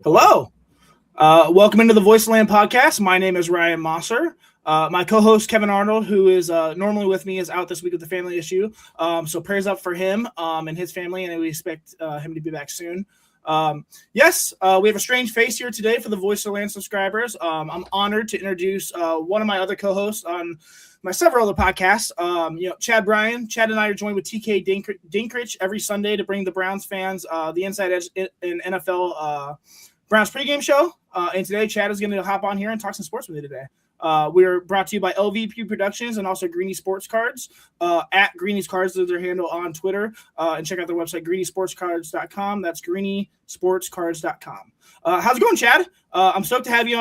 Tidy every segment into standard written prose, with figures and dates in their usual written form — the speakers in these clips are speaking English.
Hello. Welcome into the Voice of Land podcast. My name is Ryan Mosser. My co-host Kevin Arnold, who is normally with me, is out this week with a family issue. So prayers up for him and his family, and we expect him to be back soon. Yes, we have a strange face here today for the Voice of Land subscribers. I'm honored to introduce one of my other co-hosts on my several other podcasts. Chad Bryan. Chad and I are joined with TK Dinkrich every Sunday to bring the Browns fans the inside edge in NFL Browns pregame show. And today, Chad is going to hop on here and talk some sports with me today. We're brought to you by LVP Productions and also Greeny Sports Cards. At Greeny's Cards is their handle on Twitter. And check out their website, greenysportscards.com. That's greenysportscards.com. How's it going, Chad? I'm stoked to have you,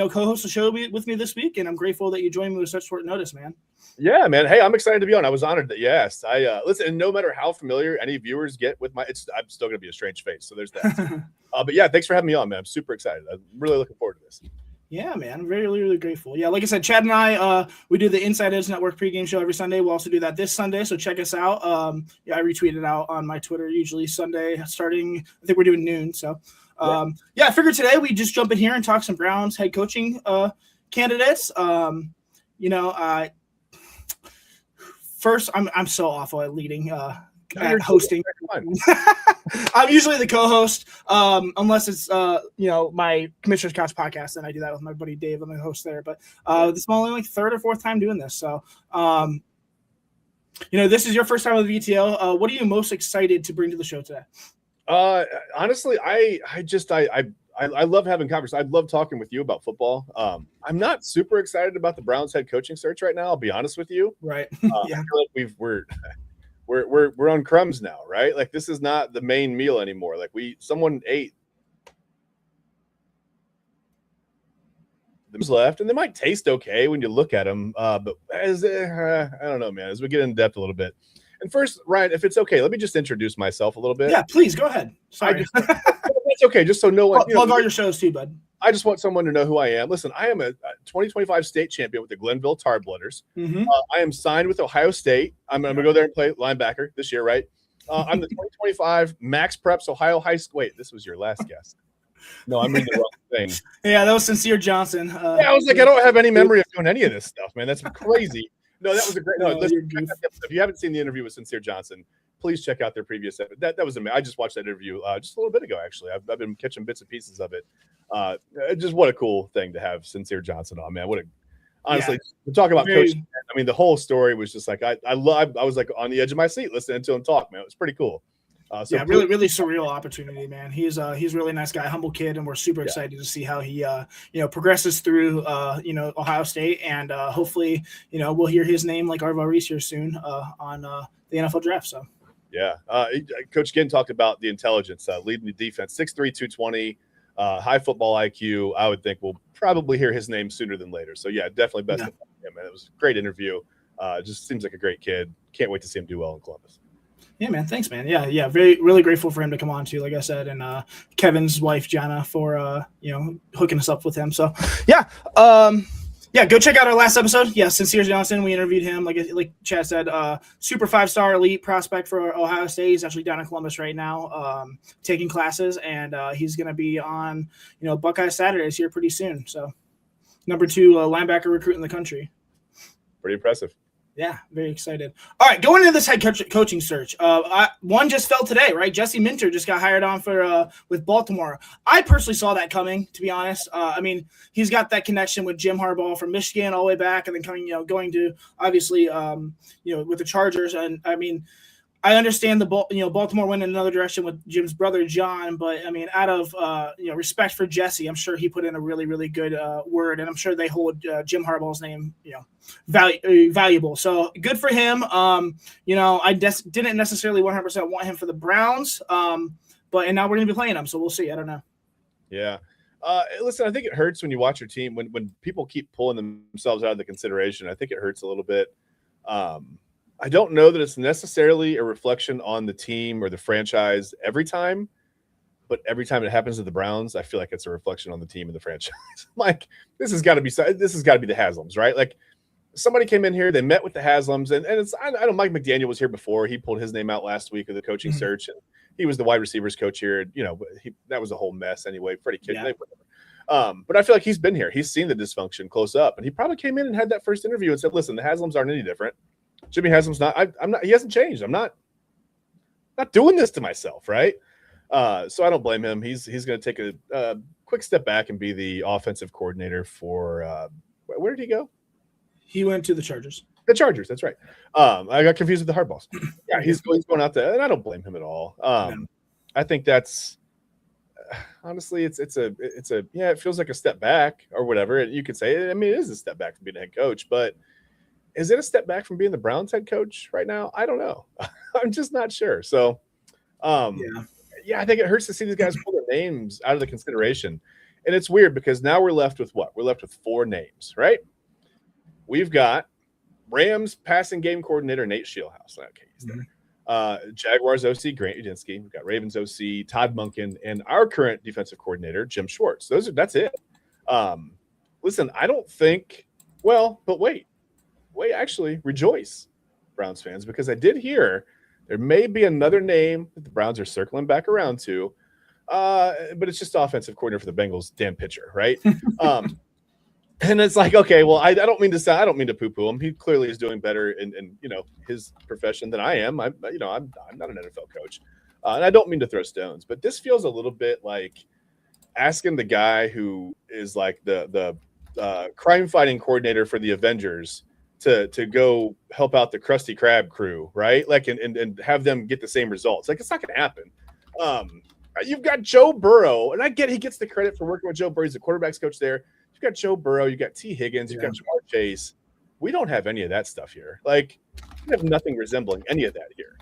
co-host the show with me this week, and I'm grateful that you joined me with such short notice, man. Yeah, man. Hey, I'm excited to be on. I was honored that you asked. Listen, and no matter how familiar any viewers get with I'm still going to be a strange face. So there's that. But yeah, thanks for having me on, man. I'm super excited. I'm really looking forward to this. Yeah, man. I'm really, really grateful. Yeah, like I said, Chad and I, we do the Inside Edge Network pregame show every Sunday. We'll also do that this Sunday, so check us out. I retweet it out on my Twitter usually Sunday starting, I think we're doing noon. So, I figured today we just jump in here and talk some Browns head coaching candidates. First, I'm so awful at leading, at hosting. I'm usually the co-host, unless it's my Commissioner's Couch podcast, and I do that with my buddy Dave. I'm the host there. But this is only like third or fourth time doing this. So, this is your first time with VTL. What are you most excited to bring to the show today? Honestly, I love having conversations. I love talking with you about football. I'm not super excited about the Browns head coaching search right now. I'll be honest with you. Right. Yeah. I feel like we're on crumbs now, right? Like this is not the main meal anymore. Like someone ate them left, and they might taste okay when you look at them. But I don't know, man. As we get in depth a little bit. And first, Ryan, if it's okay, let me just introduce myself a little bit. Yeah, please go ahead. Sorry. It's okay, just so no one plug all your shows too, bud. I just want someone to know who I am. Listen, I am a 2025 state champion with the Glenville Tar Blooders. Mm-hmm. I am signed with Ohio State. I'm going to go there and play linebacker this year, right? I'm the 2025 Max Preps Ohio High School. Wait, this was your last guess. No, I'm reading the wrong thing. Yeah, that was Sincere Johnson. I was like, I don't have any memory of doing any of this stuff, man. That's crazy. No, that was a great. No, listen, if you haven't seen the interview with Sincere Johnson, please check out their previous episode. That was amazing. I just watched that interview just a little bit ago, actually. I've been catching bits and pieces of it. Just what a cool thing to have Sincere Johnson on, man. Honestly, to talk about coaching. I mean, the whole story was just like I was like on the edge of my seat listening to him talk, man. It was pretty cool. Really, really surreal opportunity, man. He's a really nice guy, humble kid, and we're super excited to see how he progresses through Ohio State, and hopefully we'll hear his name like Arvo Reese here soon on the NFL draft. So yeah, Coach Ginn talked about the intelligence, leading the defense, 6'3", 220, high football IQ. I would think we'll probably hear his name sooner than later. So yeah, definitely best of him, man. It was a great interview. Just seems like a great kid. Can't wait to see him do well in Columbus. Yeah, man. Thanks, man. Yeah. Really grateful for him to come on too, like I said, and Kevin's wife, Jana, for, hooking us up with him. So, yeah. Go check out our last episode. Yeah, Sincere Johnson. We interviewed him, like Chad said, super 5-star elite prospect for Ohio State. He's actually down in Columbus right now taking classes, and he's going to be on, Buckeye Saturdays here pretty soon. So, number 2 linebacker recruit in the country. Pretty impressive. Yeah, very excited. All right, going into this head coaching search, one just fell today, right? Jesse Minter just got hired on with Baltimore. I personally saw that coming, to be honest. He's got that connection with Jim Harbaugh from Michigan all the way back, and then going to obviously, with the Chargers. And I understand Baltimore went in another direction with Jim's brother John, but out of respect for Jesse, I'm sure he put in a really, really good word, and I'm sure they hold Jim Harbaugh's name valuable. So good for him. I didn't necessarily 100% want him for the Browns, and now we're gonna be playing him, so we'll see. I don't know. Yeah. Listen, I think it hurts when you watch your team when people keep pulling themselves out of the consideration. I think it hurts a little bit. I don't know that it's necessarily a reflection on the team or the franchise every time, but every time it happens to the Browns, I feel like it's a reflection on the team and the franchise. Like this has got to be the Haslams, right? Like somebody came in here, they met with the Haslams, and I know Mike McDaniel was here before. He pulled his name out last week of the coaching search, and he was the wide receivers coach here. That was a whole mess anyway. Freddie Kitchen, whatever. But I feel like he's been here. He's seen the dysfunction close up, and he probably came in and had that first interview and said, "Listen, the Haslams aren't any different. Jimmy Haslam's not. I'm not. He hasn't changed. I'm not doing this to myself, right?" So I don't blame him. He's going to take a quick step back and be the offensive coordinator for where did he go? He went to the Chargers. The Chargers, that's right. I got confused with the Hardballs. Yeah, he's going out there, and I don't blame him at all. I think that's honestly, it feels like a step back or whatever. You could say, I mean, it is a step back from being a head coach, but is it a step back from being the Browns head coach right now? I don't know. I'm just not sure. So, I think it hurts to see these guys pull their names out of the consideration. And it's weird because now we're left with what? We're left with 4 names, right? We've got Rams passing game coordinator Nate Shieldhouse. Okay, he's there. Jaguars OC Grant Udinski. We've got Ravens OC Todd Monken and our current defensive coordinator Jim Schwartz. That's it. Listen, I don't think. Well, but wait. Actually, rejoice, Browns fans, because I did hear there may be another name that the Browns are circling back around to, but it's just offensive coordinator for the Bengals, Dan Pitcher, right? And it's like, okay, well, I don't mean to poo-poo him. He clearly is doing better in his profession than I am. I'm not an NFL coach, and I don't mean to throw stones, but this feels a little bit like asking the guy who is like the crime-fighting coordinator for the Avengers to go help out the Krusty Krab crew, right? Like, and have them get the same results. Like, it's not going to happen. You've got Joe Burrow, and I get he gets the credit for working with Joe Burrow. He's the quarterback's coach there. You've got Joe Burrow, you've got T. Higgins, you've got Jamar Chase. We don't have any of that stuff here. Like, we have nothing resembling any of that here.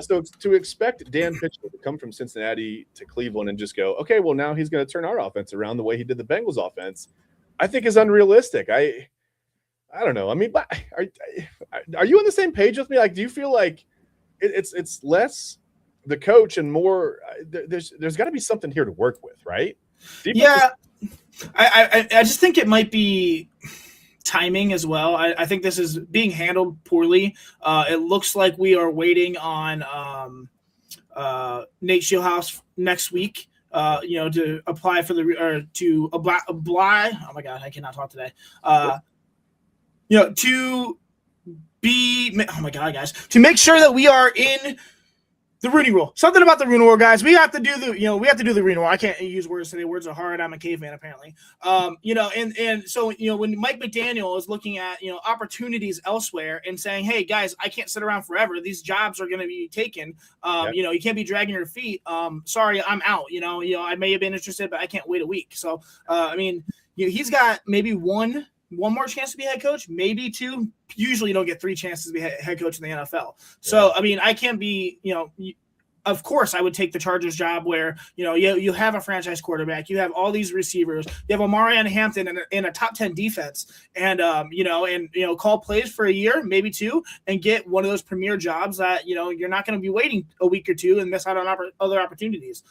So to expect Dan Pitcher to come from Cincinnati to Cleveland and just go, okay, well, now he's going to turn our offense around the way he did the Bengals offense, I think is unrealistic. I don't know. I mean, but are you on the same page with me? Like, do you feel like it's less the coach and more there's got to be something here to work with, right? I just think it might be timing as well. I think this is being handled poorly. It looks like we are waiting on Nate Shieldhouse next week. To apply for to apply. Oh my God, I cannot talk today. To be, oh my God, guys, to make sure that we are in the Rooney Rule. Something about the Rooney Rule, guys. We have to do the Rooney Rule. I can't use words today. Words are hard. I'm a caveman, apparently. And so, when Mike McDaniel is looking at, opportunities elsewhere and saying, hey, guys, I can't sit around forever. These jobs are going to be taken. You can't be dragging your feet. Sorry, I'm out. I may have been interested, but I can't wait a week. So, he's got maybe one more chance to be head coach, maybe 2. Usually you don't get 3 chances to be head coach in the NFL. So, I can't be, of course I would take the Chargers job where, you have a franchise quarterback, you have all these receivers, you have Omari and Hampton in a top 10 defense and call plays for a year, maybe 2, and get one of those premier jobs that, you're not going to be waiting a week or 2 and miss out on other opportunities.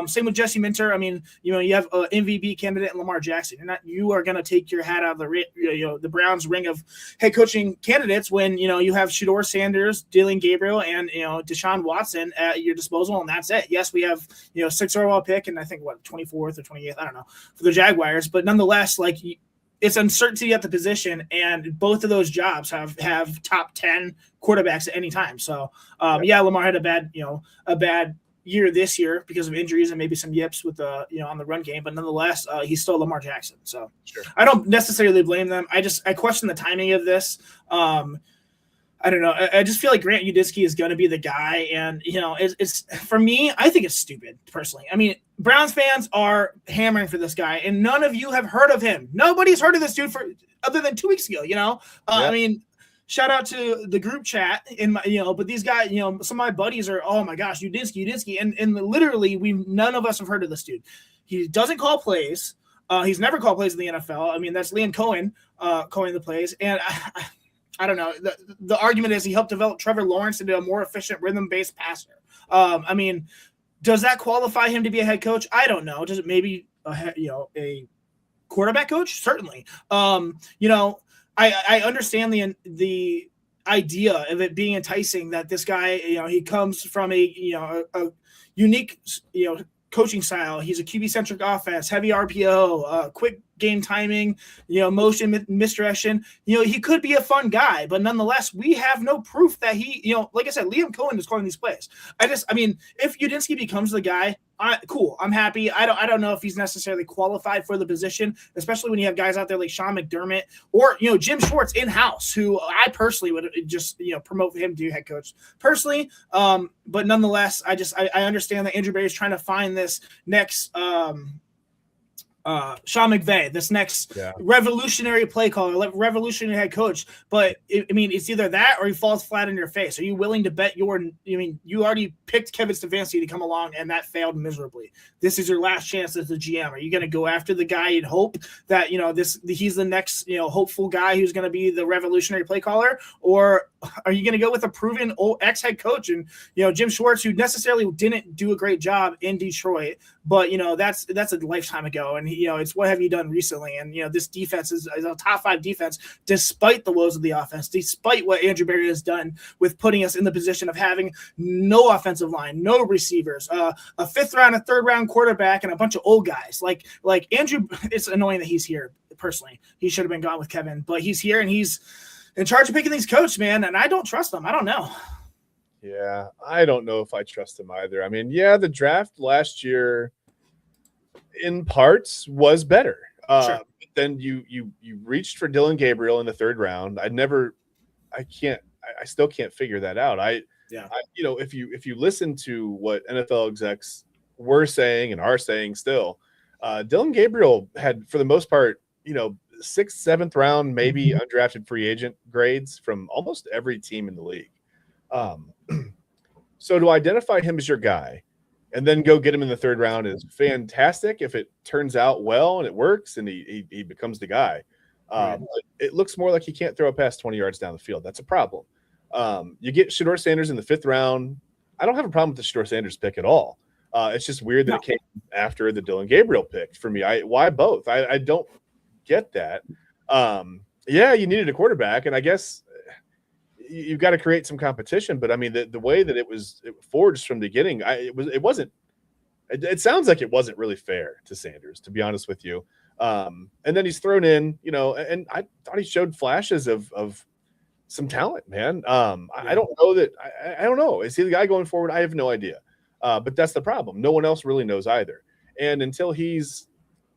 Same with Jesse Minter. I mean, you have an MVP candidate in Lamar Jackson. You are going to take your hat out of the Browns ring of head coaching candidates when, you have Shedeur Sanders, Dylan Gabriel, and, Deshaun Watson at your disposal, and that's it. Yes, we have 6th overall pick, and I think 24th or 28th, I don't know, for the Jaguars, but nonetheless, like, it's uncertainty at the position, and both of those jobs have top 10 quarterbacks at any time. So Lamar had a bad year this year because of injuries and maybe some yips with on the run game, but nonetheless, he's still Lamar Jackson. So sure. I don't necessarily blame them. I question the timing of this. I don't know. I just feel like Grant Udinski is going to be the guy. And, it's for me, I think it's stupid personally. I mean, Browns fans are hammering for this guy and none of you have heard of him. Nobody's heard of this dude other than 2 weeks ago, I mean, shout out to the group chat in my, but these guys, some of my buddies are, oh my gosh, Udinski. And literally none of us have heard of this dude. He doesn't call plays. He's never called plays in the NFL. I mean, that's Liam Cohen calling the plays. And I don't know. The argument is he helped develop Trevor Lawrence into a more efficient rhythm-based passer. I mean, does that qualify him to be a head coach? I don't know. Does it maybe a quarterback coach? Certainly. I understand the idea of it being enticing that this guy, he comes from a unique, coaching style. He's a QB centric offense, heavy RPO, quick game timing, motion misdirection. He could be a fun guy, but nonetheless, we have no proof that he, like I said, Liam Cohen is calling these plays. If Udinski becomes the guy, cool. I'm happy. I don't know if he's necessarily qualified for the position, especially when you have guys out there like Sean McDermott or Jim Schwartz in house, who I personally would just promote him to head coach personally. But nonetheless, I understand that Andrew Berry is trying to find this next Sean McVay, this next revolutionary play caller, revolutionary head coach. But it's either that or he falls flat in your face. Are you willing to bet you already picked Kevin Stefanski to come along and that failed miserably. This is your last chance as the GM. Are you going to go after the guy and hope that, he's the next, hopeful guy who's going to be the revolutionary play caller? Or are you going to go with a proven ex-head coach and, Jim Schwartz, who necessarily didn't do a great job in Detroit, but, that's a lifetime ago. And, it's what have you done recently? And, this defense is a top 5 defense, despite the woes of the offense, despite what Andrew Berry has done with putting us in the position of having no offensive line, no receivers, a 5th round, a 3rd round quarterback, and a bunch of old guys. Like Andrew, it's annoying that he's here personally. He should have been gone with Kevin, but he's here and he's in charge of picking these coaches, man. And I don't trust them. I don't know. Yeah, I don't know if I trust him either. The draft last year in parts was better. Sure. Then you reached for Dylan Gabriel in the 3rd round. I still can't figure that out. If you listen to what NFL execs were saying and are saying still, Dylan Gabriel had, for the most part, 6th, 7th round, maybe undrafted free agent grades from almost every team in the league. So to identify him as your guy and then go get him in the 3rd round is fantastic if it turns out well and it works and he becomes the guy. It looks more like he can't throw a pass 20 yards down the field. That's a problem. You get Shedeur Sanders in the 5th round. I don't have a problem with the Shedeur Sanders pick at all. It's just weird that it came after the Dylan Gabriel pick for me. Why both? I don't get that. You needed a quarterback, and I guess you've got to create some competition. But the way that it forged from the beginning, it sounds like it wasn't really fair to Sanders, to be honest with you. And then he's thrown in, and I thought he showed flashes of some talent, man. I don't know that. I don't know. Is he the guy going forward? I have no idea. But that's the problem. No one else really knows either. And until he's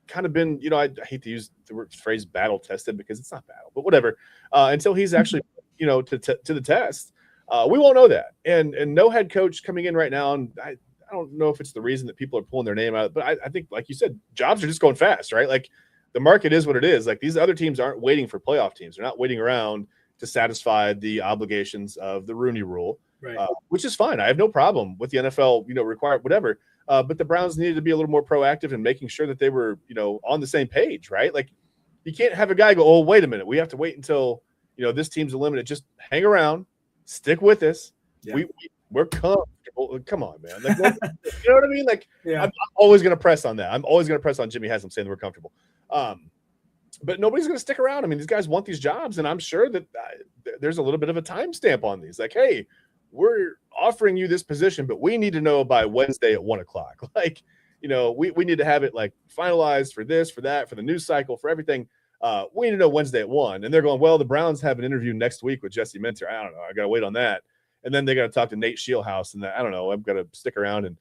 kind of been, I hate to use the phrase battle tested because it's not battle, but whatever. Until he's actually, to the test, we won't know that. And no head coach coming in right now. And I don't know if it's the reason that people are pulling their name out, but I think, like you said, jobs are just going fast, right? Like the market is what it is. Like these other teams aren't waiting for playoff teams. They're not waiting around to satisfy the obligations of the Rooney Rule, right. Which is fine. I have no problem with the NFL, require whatever. But the Browns needed to be a little more proactive in making sure that they were, on the same page, right? Like you can't have a guy go, oh, wait a minute. We have to wait until, this team's eliminated. Just hang around, stick with us. Yeah. We're comfortable. Come on, man. Like, you know what I mean? Like I'm always going to press on that. I'm always going to press on Jimmy Haslam saying that we're comfortable. But nobody's going to stick around. These guys want these jobs, and I'm sure that there's a little bit of a timestamp on these. Like, hey, we're offering you this position, but we need to know by Wednesday at 1:00. Like, we need to have it like finalized for this, for that, for the news cycle, for everything. We need to know Wednesday at 1:00. And they're going, well, the Browns have an interview next week with Jesse Minter. I don't know. I got to wait on that. And then they got to talk to Nate Shieldhouse, and I don't know. I've got to stick around. And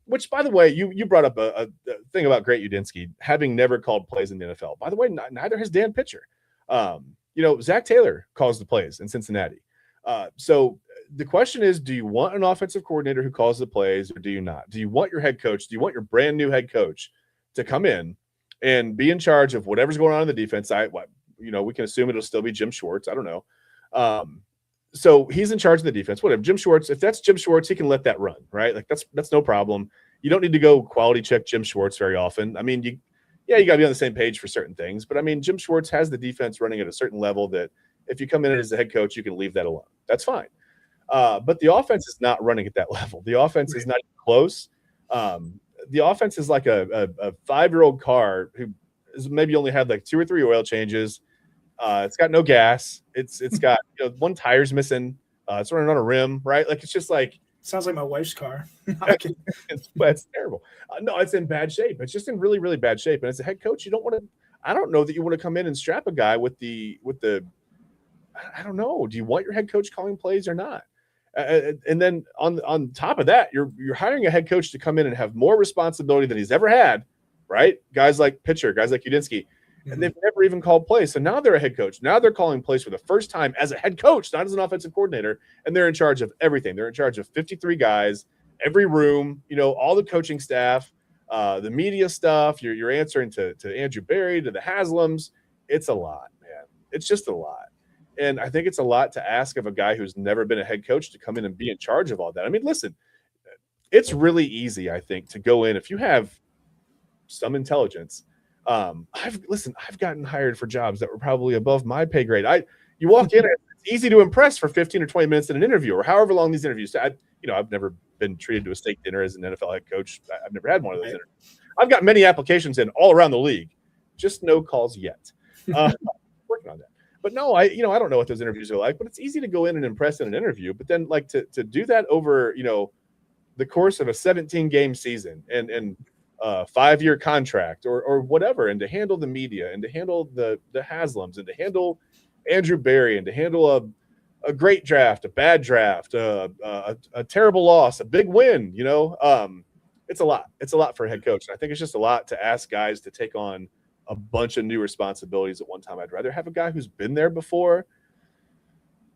which, by the way, you brought up a thing about Great Udinski having never called plays in the NFL. By the way, neither has Dan Pitcher. Zach Taylor calls the plays in Cincinnati. So the question is, do you want an offensive coordinator who calls the plays, or do you not? Do you want your head coach? Do you want your brand new head coach to come in and be in charge of whatever's going on in the defense? We can assume it'll still be Jim Schwartz. I don't know. So he's in charge of the defense. Whatever. Jim Schwartz, if that's Jim Schwartz, he can let that run, right? Like that's no problem. You don't need to go quality check Jim Schwartz very often. You got to be on the same page for certain things. But Jim Schwartz has the defense running at a certain level that if you come in as a head coach, you can leave that alone. That's fine. But the offense is not running at that level. The offense is not even close. The offense is like a 5-year-old car who has maybe only had like 2 or 3 oil changes. It's got no gas. It's got one tire's missing. It's running on a rim, right? Like it's just like Sounds like my wife's car. It's terrible. No, it's in bad shape. It's just in really, really bad shape. And as a head coach, you don't want to. I don't know that you want to come in and strap a guy with the. I don't know. Do you want your head coach calling plays or not? And then on top of that, you're hiring a head coach to come in and have more responsibility than he's ever had, right? Guys like Udinski, and they've never even called plays. So now they're a head coach. Now they're calling plays for the first time as a head coach, not as an offensive coordinator, and they're in charge of everything. They're in charge of 53 guys, every room, all the coaching staff, the media stuff. You're answering to Andrew Berry, to the Haslams. It's a lot, man. It's just a lot. And I think it's a lot to ask of a guy who's never been a head coach to come in and be in charge of all that. I mean, listen, it's really easy, I think, to go in if you have some intelligence. I've gotten hired for jobs that were probably above my pay grade. You walk in, it's easy to impress for 15 or 20 minutes in an interview or however long these interviews. I've never been treated to a steak dinner as an NFL head coach. I've never had one of those interviews. I've got many applications in all around the league, just no calls yet. Working on that. But no, I don't know what those interviews are like, but it's easy to go in and impress in an interview. But then like to do that over, the course of a 17-game season and 5-year contract or whatever, and to handle the media and to handle the Haslams and to handle Andrew Berry and to handle a great draft, a bad draft, a terrible loss, a big win, it's a lot. It's a lot for a head coach. And I think it's just a lot to ask guys to take on a bunch of new responsibilities at one time. I'd rather have a guy who's been there before,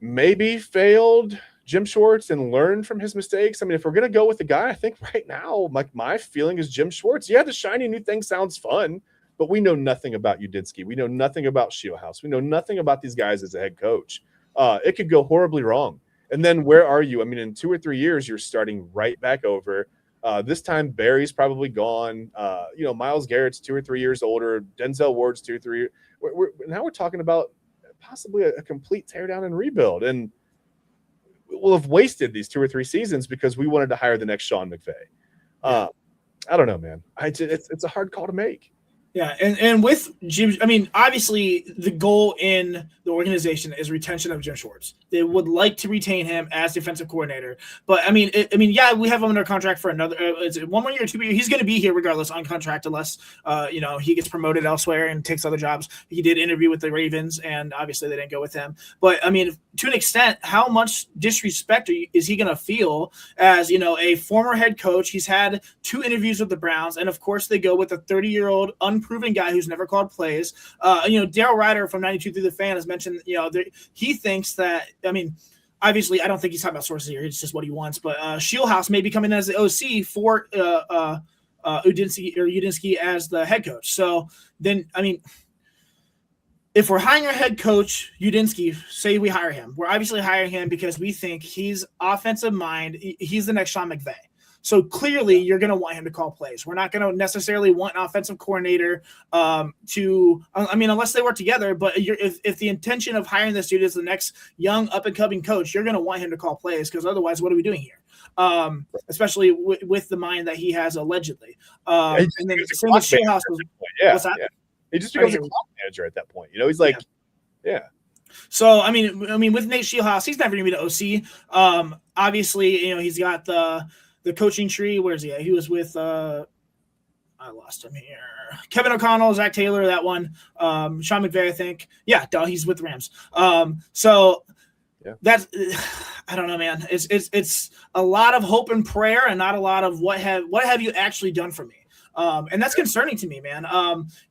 maybe failed, Jim Schwartz, and learned from his mistakes. I mean, if we're going to go with the guy, I think right now, my feeling is Jim Schwartz. Yeah, the shiny new thing sounds fun, but we know nothing about Udinski. We know nothing about Shieldhouse. We know nothing about these guys as a head coach. It could go horribly wrong. And then where are you? I mean, in 2 or 3 years, you're starting right back over. This time, Barry's probably gone. Myles Garrett's 2 or 3 years older. Denzel Ward's 2 or 3. Now we're talking about possibly a complete teardown and rebuild. And we'll have wasted these 2 or 3 seasons because we wanted to hire the next Sean McVay. I don't know, man. It's a hard call to make. Yeah, and with Jim, I mean, obviously the goal in the organization is retention of Jim Schwartz. They would like to retain him as defensive coordinator, but yeah, we have him under contract for another. Is it 1 more year, 2 more years? He's going to be here regardless on contract, unless he gets promoted elsewhere and takes other jobs. He did interview with the Ravens, and obviously they didn't go with him. But I mean, to an extent, how much disrespect is he going to feel as a former head coach? He's had 2 interviews with the Browns, and of course they go with a 30-year-old unproven guy who's never called plays. Daryl Ryder from 92 Through the Fan has mentioned, he thinks that, I mean, obviously I don't think he's talking about sources here. It's just what he wants. But Shieldhouse may be coming in as the OC for Udinski as the head coach. So then, I mean, if we're hiring a head coach, Udinski, say we hire him, we're obviously hiring him because we think he's offensive mind. He's the next Sean McVay. So clearly, you're going to want him to call plays. We're not going to necessarily want an offensive coordinator unless they work together. But if the intention of hiring this dude is the next young up-and-coming coach, you're going to want him to call plays, because otherwise, what are we doing here? Especially with the mind that he has allegedly. And then same with Shieldhouse. What's that? Yeah. He just becomes a clock manager at that point. He's like, yeah. So I mean, with Nate Shieldhouse, he's never going to be the OC. Obviously, he's got the coaching tree. Where is he at? He was with I lost him here. Kevin O'Connell, Zach Taylor, that one. Sean McVay, I think. Yeah, he's with the Rams. That's I don't know, man. It's a lot of hope and prayer, and not a lot of what have you actually done for me. And that's concerning to me, man.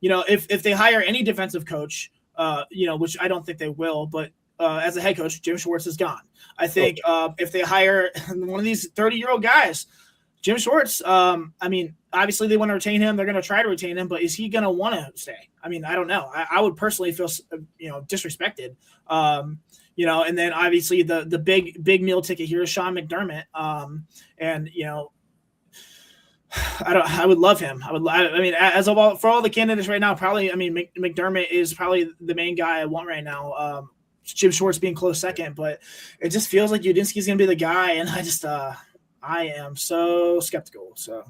If they hire any defensive coach, which I don't think they will, but as a head coach, Jim Schwartz is gone. I think if they hire one of these 30-year-old guys, Jim Schwartz, obviously they want to retain him. They're going to try to retain him, but is he going to want to stay? I mean, I don't know. I would personally feel, disrespected. And then obviously the big meal ticket here is Sean McDermott. I would love him. For all the candidates right now, probably, McDermott is probably the main guy I want right now. Jim Schwartz being close second, but it just feels like Udinski's going to be the guy. And I am so skeptical. So.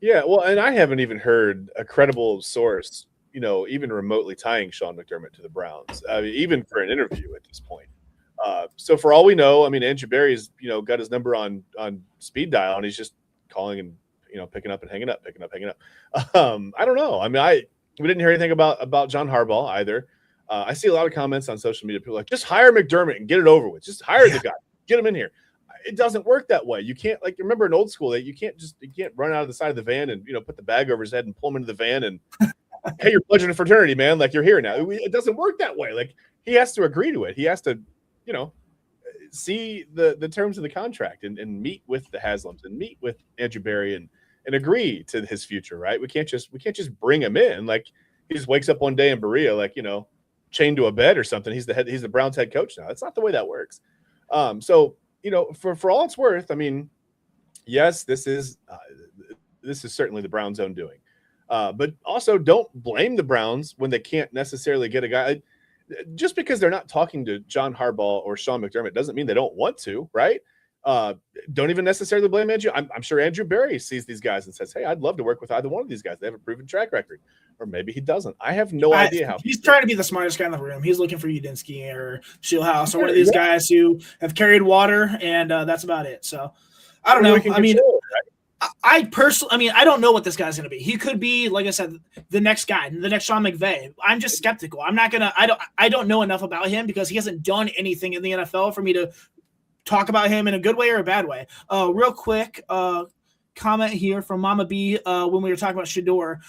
Yeah. Well, and I haven't even heard a credible source, even remotely tying Sean McDermott to the Browns, even for an interview at this point. So for all we know, I mean, Andrew Berry's, got his number on speed dial, and he's just calling and, picking up and hanging up, picking up, hanging up. I don't know. I mean, we didn't hear anything about John Harbaugh either. I see a lot of comments on social media. People are like, just hire McDermott and get it over with. Just hire the guy, get him in here. It doesn't work that way. You can't, like, remember in old school that you can't run out of the side of the van and, put the bag over his head and pull him into the van and, hey, you're pledging a fraternity, man. Like, you're here now. It doesn't work that way. Like, he has to agree to it. He has to, see the terms of the contract and meet with the Haslams and meet with Andrew Berry and agree to his future, right? We can't just bring him in. Like, he just wakes up one day in Berea, like, chained to a bed or something. He's the Browns head coach now. That's not the way that works. So, for all it's worth, I mean, yes, this is certainly the Browns' own doing. But also don't blame the Browns when they can't necessarily get a guy. Just because they're not talking to John Harbaugh or Sean McDermott doesn't mean they don't want to, right? Don't even necessarily blame Andrew. I'm sure Andrew Berry sees these guys and says, hey, I'd love to work with either one of these guys. They have a proven track record. Or maybe he doesn't. I have no idea how. He's trying to be the smartest guy in the room. He's looking for Udinsky or Shieldhouse or one of these guys who have carried water, and that's about it. So I don't know. I mean, I personally, I don't know what this guy's going to be. He could be, like I said, the next guy, the next Sean McVay. I'm just skeptical. I don't know enough about him because he hasn't done anything in the NFL for me to talk about him in a good way or a bad way. Real quick, comment here from Mama B when we were talking about Shedeur.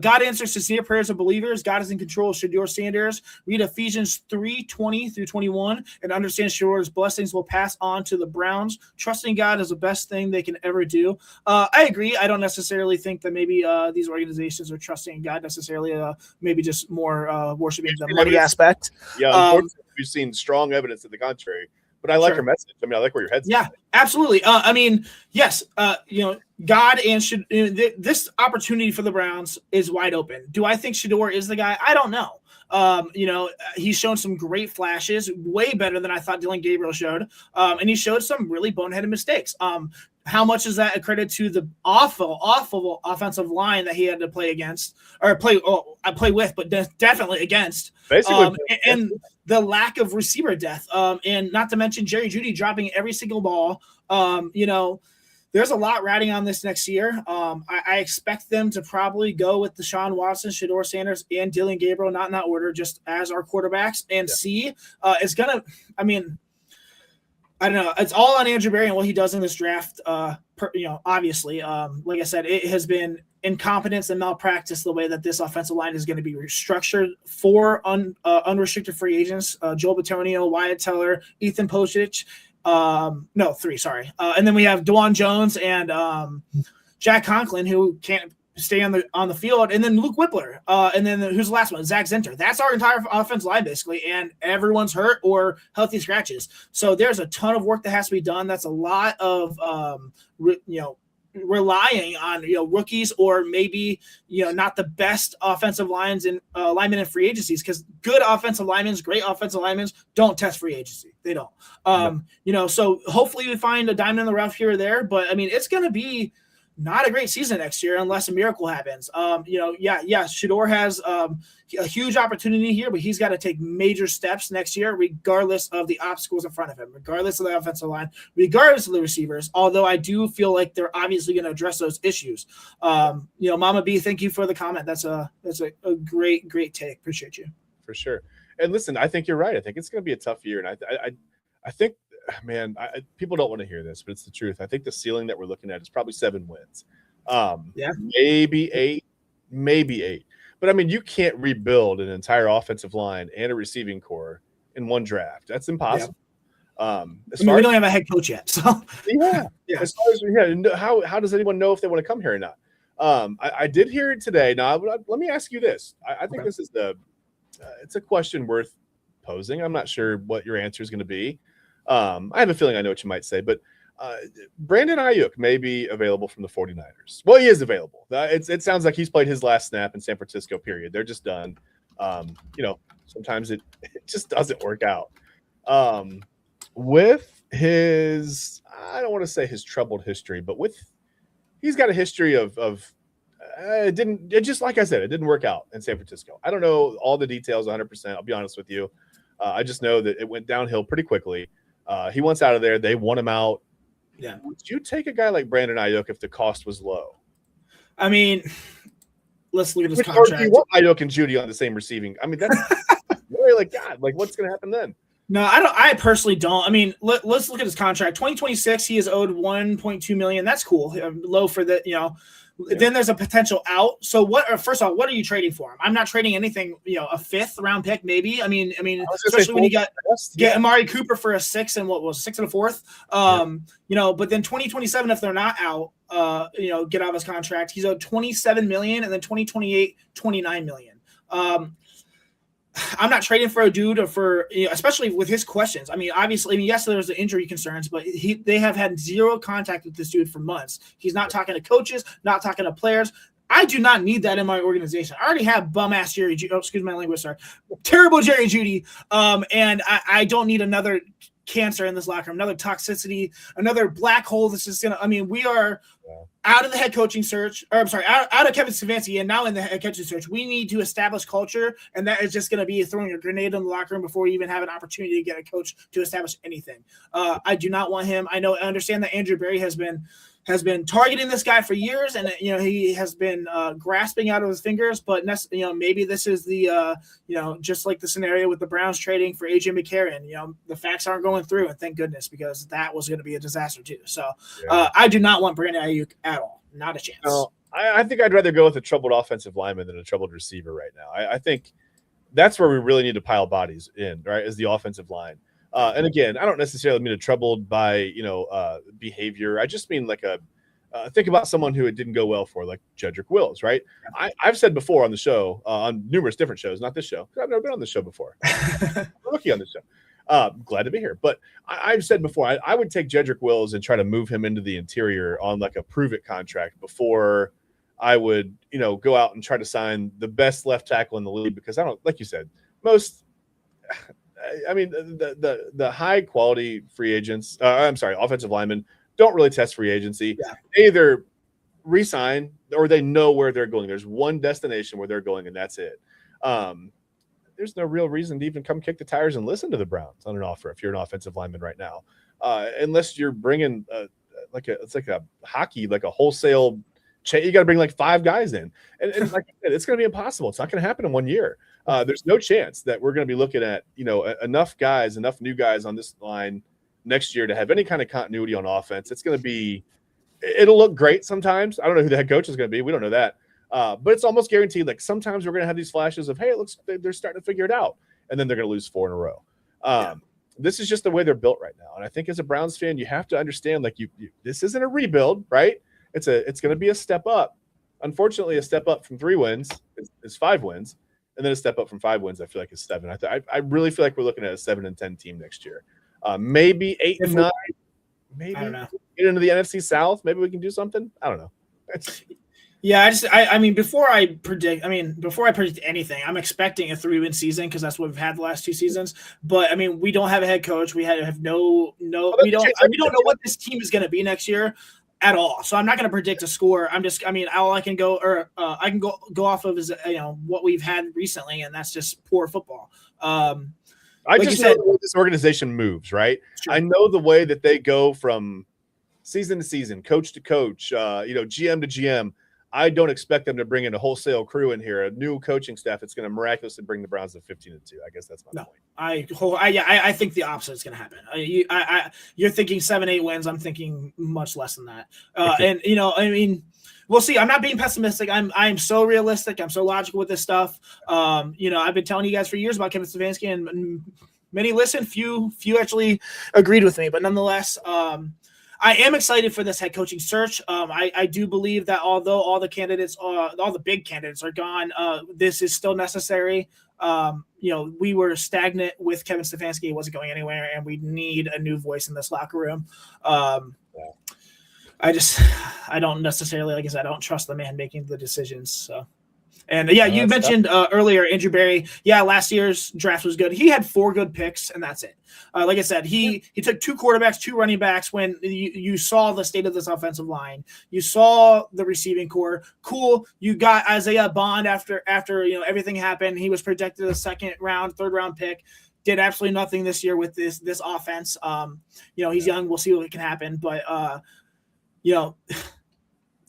God answers sincere prayers of believers. God is in control of Shedeur Sanders. Read Ephesians 3:20-21 and understand Shedeur's blessings will pass on to the Browns. Trusting God is the best thing they can ever do. I agree. I don't necessarily think that maybe these organizations are trusting God necessarily. Maybe just more worshiping the money aspect. Yeah, unfortunately, we've seen strong evidence to the contrary. But I like your message. I mean, I like where your head's at. Absolutely. Yes, God and this opportunity for the Browns is wide open. Do I think Shedeur is the guy? I don't know. He's shown some great flashes, way better than I thought Dylan Gabriel showed. And he showed some really boneheaded mistakes. How much is that a credit to the awful offensive line that he had to play against or play with, but definitely against? Basically, and the lack of receiver depth, and not to mention Jerry Jeudy dropping every single ball. There's a lot riding on this next year. I expect them to probably go with Deshaun Watson, Shedeur Sanders, and Dylan Gabriel, not in that order, just as our quarterbacks. And it's gonna. I don't know. It's all on Andrew Berry and what he does in this draft. Obviously, like I said, it has been incompetence and malpractice the way that this offensive line is going to be restructured for unrestricted free agents. Joel Bitonio, Wyatt Teller, Ethan Pocic. Three, sorry. And then we have DeJuan Jones and Jack Conklin, who can't stay on the field, and then Luke Whippler, and then who's the last one? Zach Zinter. That's our entire offensive line basically, and everyone's hurt or healthy scratches. So there's a ton of work that has to be done. That's a lot of relying on rookies or maybe not the best offensive linemen in free agencies, because good offensive linemen, great offensive linemen don't test free agency. They don't. So hopefully we find a diamond in the rough here or there, but it's going to be not a great season next year unless a miracle happens. Shedeur has a huge opportunity here, but he's got to take major steps next year, regardless of the obstacles in front of him, regardless of the offensive line, regardless of the receivers. Although I do feel like they're obviously going to address those issues. Mama B, thank you for the comment. That's a great take. Appreciate you. For sure. And listen, I think you're right. I think it's going to be a tough year, and I think. Man, people don't want to hear this, but it's the truth. I think the ceiling that we're looking at is probably 7 wins. Maybe 8. But you can't rebuild an entire offensive line and a receiving core in one draft. That's impossible. We don't have a head coach yet. So As far as how does anyone know if they want to come here or not? I did hear it today. Now, let me ask you this. I think this is it's a question worth posing. I'm not sure what your answer is going to be. I have a feeling I know what you might say, but Brandon Ayuk may be available from the 49ers. Well, he is available. It sounds like he's played his last snap in San Francisco, period. They're just done. Sometimes it just doesn't work out. With his, I don't want to say his troubled history, but he's got a history of just like I said, it didn't work out in San Francisco. I don't know all the details 100%. I'll be honest with you. I just know that it went downhill pretty quickly. He wants out of there. They want him out. Yeah. Would you take a guy like Brandon Ayuk if the cost was low? I mean, let's look at his Or contract. do you want Ayuk and Judy on the same receiving? I mean, that's really like God. Like, what's going to happen then? No, I don't. I personally don't. I mean, let's look at his contract. 2026, he is owed $1.2 million. That's cool. Low for the, Yeah. Then there's a potential out. So first of all, what are you trading for him? I'm not trading anything. A 5th round pick, maybe. I mean, especially when you get Amari Cooper for a 6 and 6 and a 4th. But then 2027, if they're not out, get out of his contract. He's owed $27 million, and then 2028, $29 million. I'm not trading for a dude or for, especially with his questions. I mean, obviously, yes, there's the injury concerns, but they have had zero contact with this dude for months. He's not talking to coaches, not talking to players. I do not need that in my organization. I already have bum-ass Jerry Judy. Oh, excuse my language, sorry. Terrible Jerry Judy. And I don't need another cancer in this locker room, another toxicity, another black hole that's just going to – we are out of the head coaching search – or I'm sorry, out of Kevin Stefanski and now in the head coaching search. We need to establish culture, and that is just going to be throwing a grenade in the locker room before we even have an opportunity to get a coach to establish anything. I do not want him. I understand that Andrew Berry has been targeting this guy for years, and he has been grasping out of his fingers. But maybe this is the just like the scenario with the Browns trading for AJ McCarron. The facts aren't going through, and thank goodness, because that was going to be a disaster too. So I do not want Brandon Ayuk at all, not a chance. No, I think I'd rather go with a troubled offensive lineman than a troubled receiver right now. I think that's where we really need to pile bodies in, right? Is the offensive line. And again, I don't necessarily mean troubled by behavior. I just mean like think about someone who it didn't go well for, like Jedrick Wills, right? I've said before on the show, on numerous different shows, not this show, because I've never been on this show before. I'm a rookie on this show. Glad to be here. But I've said before, I would take Jedrick Wills and try to move him into the interior on like a prove-it contract before I would, go out and try to sign the best left tackle in the league, because I don't, like you said, the high quality free agents, offensive linemen don't really test free agency. Yeah. They either re-sign or they know where they're going. There's one destination where they're going, and that's it. There's no real reason to even come kick the tires and listen to the Browns on an offer if you're an offensive lineman right now, unless you're bringing it's like a hockey, like a wholesale chain. You got to bring like 5 guys in, and like I said, it's going to be impossible. It's not going to happen in 1 year. There's no chance that we're going to be looking at enough new guys on this line next year to have any kind of continuity on offense. It'll look great sometimes. I don't know who the head coach is going to be. We don't know that. But it's almost guaranteed. Like sometimes we're going to have these flashes of, hey, it looks they're starting to figure it out, and then they're going to lose 4 in a row. This is just the way they're built right now. And I think as a Browns fan, you have to understand, like this isn't a rebuild, right? It's going to be a step up. Unfortunately, a step up from 3 wins is 5 wins. And then a step up from 5 wins, I feel like, is 7. I really feel like we're looking at a 7-10 team next year. Maybe 8-9. Maybe get into the NFC South. Maybe we can do something. I don't know. Before I predict anything, I'm expecting a 3-win season because that's what we've had the last 2 seasons. But we don't have a head coach. We have we don't know what this team is going to be next year at all. So I'm not going to predict a score. All I can go off of is what we've had recently, and that's just poor football. I just know the way this organization moves, right? Sure. I know the way that they go from season to season, coach to coach, GM to GM. I don't expect them to bring in a wholesale crew in here, a new coaching staff that's going to miraculously bring the Browns to 15-2. I guess that's my point. I think the opposite is going to happen. You're thinking 7-8 wins. I'm thinking much less than that. We'll see. I'm not being pessimistic. I'm so realistic. I'm so logical with this stuff. I've been telling you guys for years about Kevin Stefanski, and many listened. Few actually agreed with me, but nonetheless, I am excited for this head coaching search. I do believe that although all the big candidates are gone, this is still necessary. We were stagnant with Kevin Stefanski. He wasn't going anywhere, and we need a new voice in this locker room. I don't necessarily, like I said, I don't trust the man making the decisions. So, and you mentioned earlier Andrew Berry. Yeah, last year's draft was good. He had 4 good picks, and that's it. Like I said, he took 2 quarterbacks, 2 running backs. When you saw the state of this offensive line, you saw the receiving core. Cool, you got Isaiah Bond after everything happened. He was projected a 2nd round, 3rd round pick. did absolutely nothing this year with this offense. He's young. We'll see what can happen. But,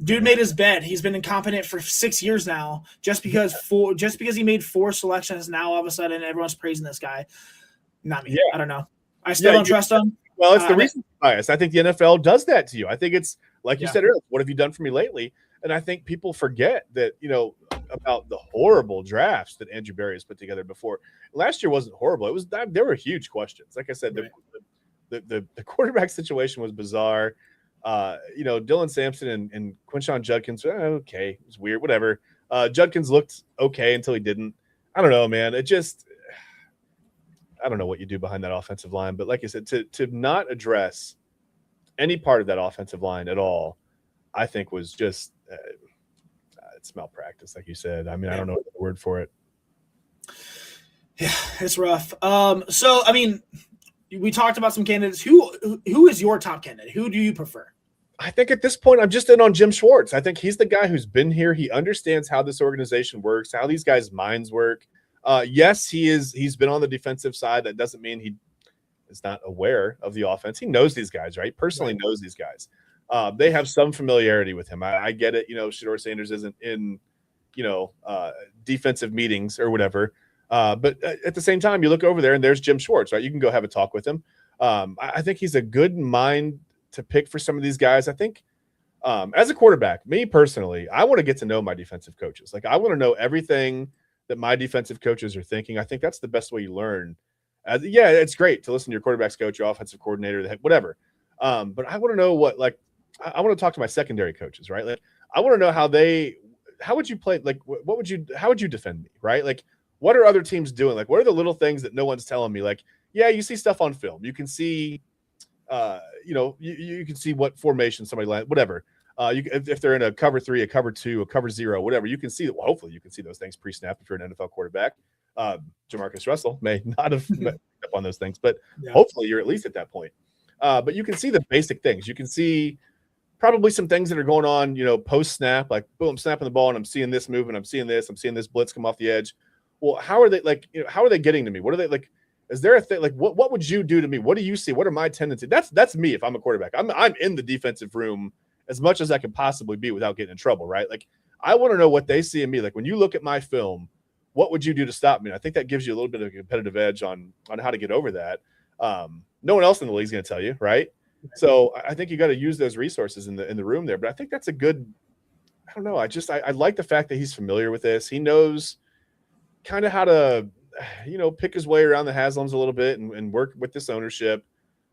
dude made his bed. He's been incompetent for 6 years now. Just because he made 4 selections, now all of a sudden everyone's praising this guy. Not me. I don't know. I still don't trust him. Well, it's the recency bias. I think the NFL does that to you. I think it's like you said earlier. What have you done for me lately? And I think people forget that, about the horrible drafts that Andrew Berry has put together before. Last year wasn't horrible. There were huge questions. Like I said, the quarterback situation was bizarre. Dylan Sampson and Quinshon Judkins, okay, it was weird, whatever. Judkins looked okay until he didn't. I don't know, man. I don't know what you do behind that offensive line, but like I said, to not address any part of that offensive line at all, I think was just it's malpractice, like you said. I mean, I don't know the word for it. Yeah, it's rough. So I mean, we talked about some candidates. Who is your top candidate? Who do you prefer? I think at this point, I'm just in on Jim Schwartz. I think he's the guy who's been here. He understands how this organization works, how these guys' minds work. Yes, he's been on the defensive side. That doesn't mean he is not aware of the offense. He knows these guys, right? Personally knows these guys. They have some familiarity with him. I get it. Shedeur Sanders isn't in, defensive meetings or whatever. But at the same time, you look over there and there's Jim Schwartz, right? You can go have a talk with him. I think he's a good mind to pick for some of these guys. I think as a quarterback, me personally, I want to get to know my defensive coaches. Like, I want to know everything that my defensive coaches are thinking. I think that's the best way you learn. It's great to listen to your quarterback's coach, your offensive coordinator, whatever. But I want to know I want to talk to my secondary coaches, right? Like, I want to know how would you play? Like, how would you defend me, right? Like, what are other teams doing? Like, what are the little things that no one's telling me? Like, you see stuff on film. You can see, you can see what formation somebody landed, whatever. If they're in a cover 3, a cover 2, a cover 0, whatever, you can see that. Well, hopefully you can see those things pre-snap if you're an NFL quarterback. Jamarcus Russell may not have picked up on those things, but hopefully you're at least at that point. But you can see the basic things. You can see probably some things that are going on, post snap, like boom, I'm snapping the ball and I'm seeing this movement. I'm seeing this blitz come off the edge. Well, how are they how are they getting to me? What are they like? Is there a thing like what would you do to me? What do you see? What are my tendencies? That's me if I'm a quarterback. I'm in the defensive room as much as I can possibly be without getting in trouble, right? Like, I want to know what they see in me. Like, when you look at my film, what would you do to stop me? And I think that gives you a little bit of a competitive edge on how to get over that. No one else in the league is going to tell you, right? So I think you got to use those resources in the room there. But I think that's a good. I don't know. I like the fact that he's familiar with this. He knows kind of how to, pick his way around the Haslams a little bit and work with this ownership.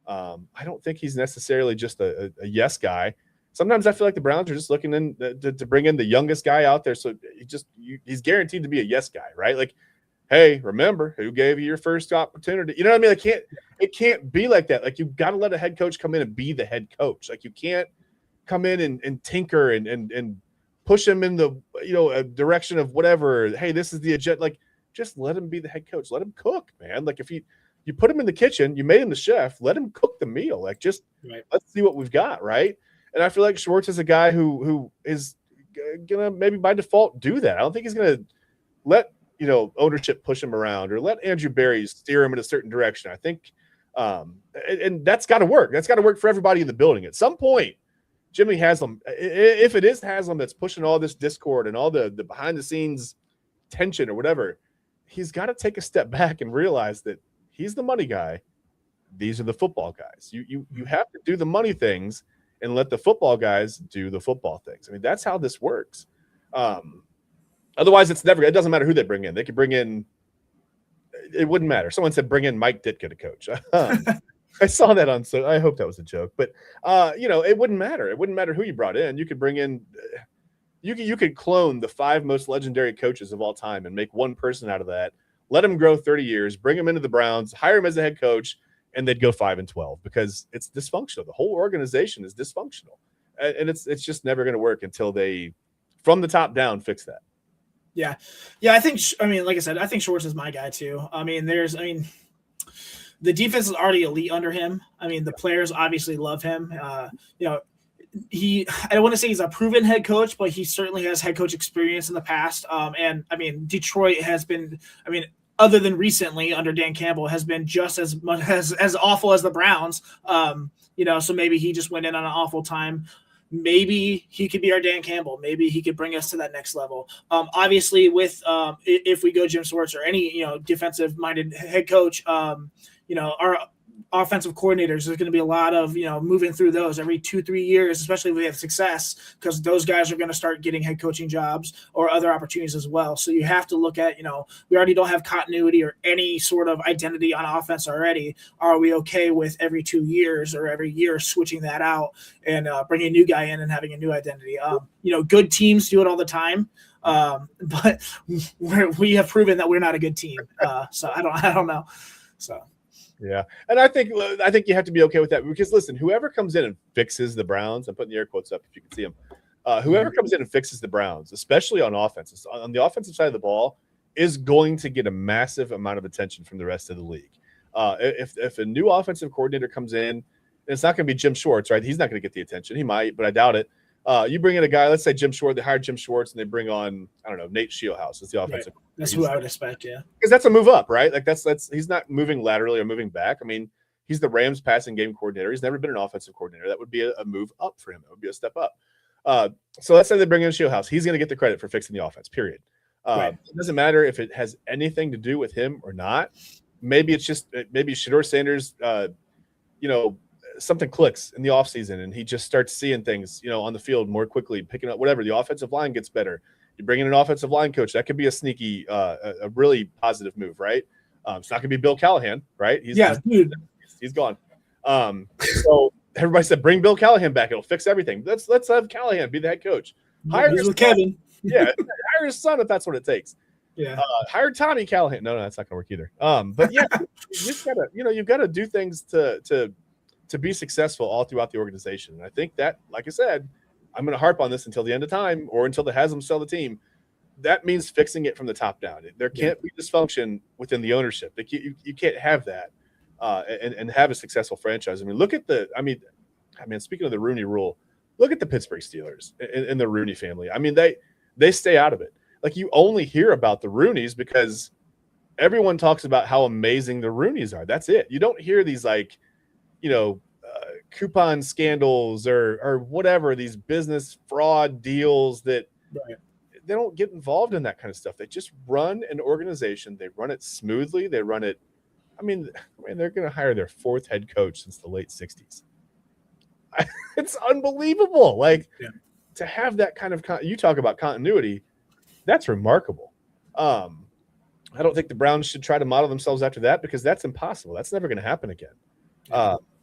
I don't think he's necessarily just a yes guy. Sometimes I feel like the Browns are just looking in to bring in the youngest guy out there. So he's guaranteed to be a yes guy, right? Like, hey, remember who gave you your first opportunity? You know what I mean? It can't be like that. Like, you've got to let a head coach come in and be the head coach. Like, you can't come in and tinker and push him in the a direction of whatever. Hey, this is the agenda. Like, just let him be the head coach. Let him cook, man. Like, if you put him in the kitchen, you made him the chef. Let him cook the meal. Like, just let's see what we've got, right? And I feel like Schwartz is a guy who is gonna maybe by default do that. I don't think he's gonna let ownership push him around or let Andrew Berry steer him in a certain direction. I think, and that's got to work. That's got to work for everybody in the building. At some point, Jimmy Haslam, if it is Haslam that's pushing all this discord and all the behind the scenes tension or whatever, he's got to take a step back and realize that he's the money guy. These are the football guys. You have to do the money things and let the football guys do the football things. I mean, that's how this works. Otherwise, it doesn't matter who they bring in. They could bring in, it wouldn't matter. Someone said bring in Mike Ditka to coach. I saw that so I hope that was a joke. But, it wouldn't matter. It wouldn't matter who you brought in. You could bring in, you could clone the 5 most legendary coaches of all time and make one person out of that. Let him grow 30 years, bring him into the Browns, hire him as a head coach, and they'd go 5-12 because it's dysfunctional. The whole organization is dysfunctional, and it's just never going to work until they, from the top down, fix that. Yeah. Like I said, I think Schwartz is my guy too. The defense is already elite under him. I mean, the players obviously love him. I don't want to say he's a proven head coach, but he certainly has head coach experience in the past. Detroit has been, other than recently under Dan Campbell, has been just as much as awful as the Browns. So maybe he just went in on an awful time. Maybe he could be our Dan Campbell. Maybe he could bring us to that next level. Obviously, with if we go Jim Schwartz or any defensive-minded head coach, our offensive coordinators, there's going to be a lot of moving through those every 2-3 years, especially if we have success, because those guys are going to start getting head coaching jobs or other opportunities as well. So you have to look at we already don't have continuity or any sort of identity on offense already. Are we okay with every 2 years or every year switching that out and bringing a new guy in and having a new identity? Good teams do it all the time. But we have proven that we're not a good team. So I don't know. So. Yeah, and I think you have to be okay with that, because listen, whoever comes in and fixes the Browns, I'm putting the air quotes up if you can see them. Whoever comes in and fixes the Browns, especially on offense, on the offensive side of the ball, is going to get a massive amount of attention from the rest of the league. If a new offensive coordinator comes in, it's not going to be Jim Schwartz, right? He's not going to get the attention. He might, but I doubt it. You bring in a guy, let's say Jim Schwartz, they hired Jim Schwartz and they bring on, I don't know, Nate Shieldhouse as the offensive. Right. That's who I would expect, yeah. Because that's a move up, right? Like that's he's not moving laterally or moving back. I mean, he's the Rams passing game coordinator. He's never been an offensive coordinator. That would be a move up for him. It would be a step up. So let's say they bring in Shieldhouse. He's going to get the credit for fixing the offense, period. Right. It doesn't matter if it has anything to do with him or not. Maybe it's just Shedeur Sanders, something clicks in the offseason and he just starts seeing things, on the field more quickly, picking up whatever. The offensive line gets better. You bring in an offensive line coach. That could be a sneaky, a really positive move, right? It's not going to be Bill Callahan, right? He's gone. So everybody said, bring Bill Callahan back. It'll fix everything. Let's have Callahan be the head coach. Hire with Kevin. Yeah, hire his son if that's what it takes. Yeah. Hire Tommy Callahan. No, that's not going to work either. But yeah, you've got to do things to be successful all throughout the organization. And I think that, like I said, I'm going to harp on this until the end of time or until the Haslam sell the team. That means fixing it from the top down. There can't be dysfunction within the ownership. You can't have that and have a successful franchise. I mean, speaking of the Rooney Rule, look at the Pittsburgh Steelers and the Rooney family. I mean, they stay out of it. Like, you only hear about the Rooneys because everyone talks about how amazing the Rooneys are. That's it. You don't hear these coupon scandals or whatever, these business fraud deals that they don't get involved in that kind of stuff. They just run an organization. They run it smoothly. They run it. I mean, they're going to hire their fourth head coach since the late 60s. It's unbelievable. To have that kind of you talk about continuity, that's remarkable. I don't think the Browns should try to model themselves after that, because that's impossible. That's never going to happen again.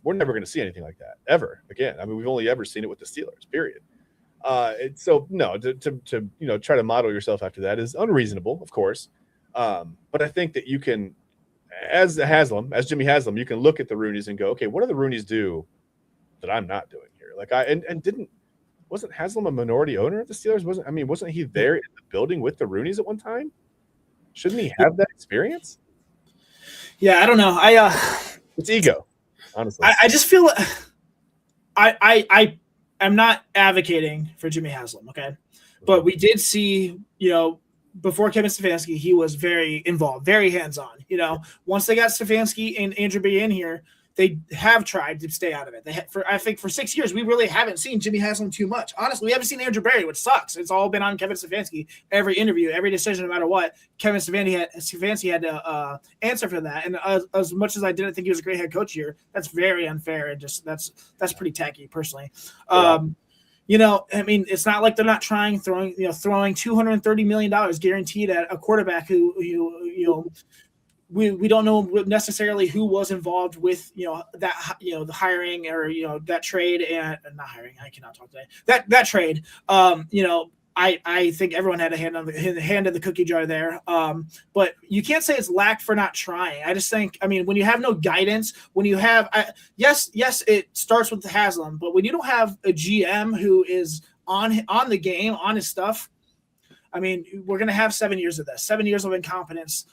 We're never going to see anything like that ever again. I mean, we've only ever seen it with the Steelers, period. So no, to try to model yourself after that is unreasonable, of course. But I think that you can, as Jimmy Haslam, you can look at the Rooneys and go, okay, what do the Rooneys do that I'm not doing here? Wasn't Haslam a minority owner of the Steelers? Wasn't he there in the building with the Rooneys at one time? Shouldn't he have that experience? Yeah, I don't know. It's ego. Honestly, I just feel I'm not advocating for Jimmy Haslam, okay? But we did see, before Kevin Stefanski, he was very involved, very hands-on. Once they got Stefanski and Andrew Berry in here, they have tried to stay out of it. I think for 6 years, we really haven't seen Jimmy Haslam too much. Honestly, we haven't seen Andrew Berry, which sucks. It's all been on Kevin Stefanski. Every interview, every decision, no matter what, Kevin Stefanski had to answer for that. And as much as I didn't think he was a great head coach here, that's very unfair, and just that's pretty tacky, personally. It's not like they're not throwing $230 million guaranteed at a quarterback who we don't know necessarily who was involved with the hiring or that trade, and not hiring. I cannot talk today. That trade. I think everyone had a hand in the cookie jar there. But you can't say it's lack for not trying. I just think, when you have no guidance, when you have yes, it starts with the Haslam, but when you don't have a GM who is on the game, on his stuff, we're gonna have 7 years of this, 7 years of incompetence.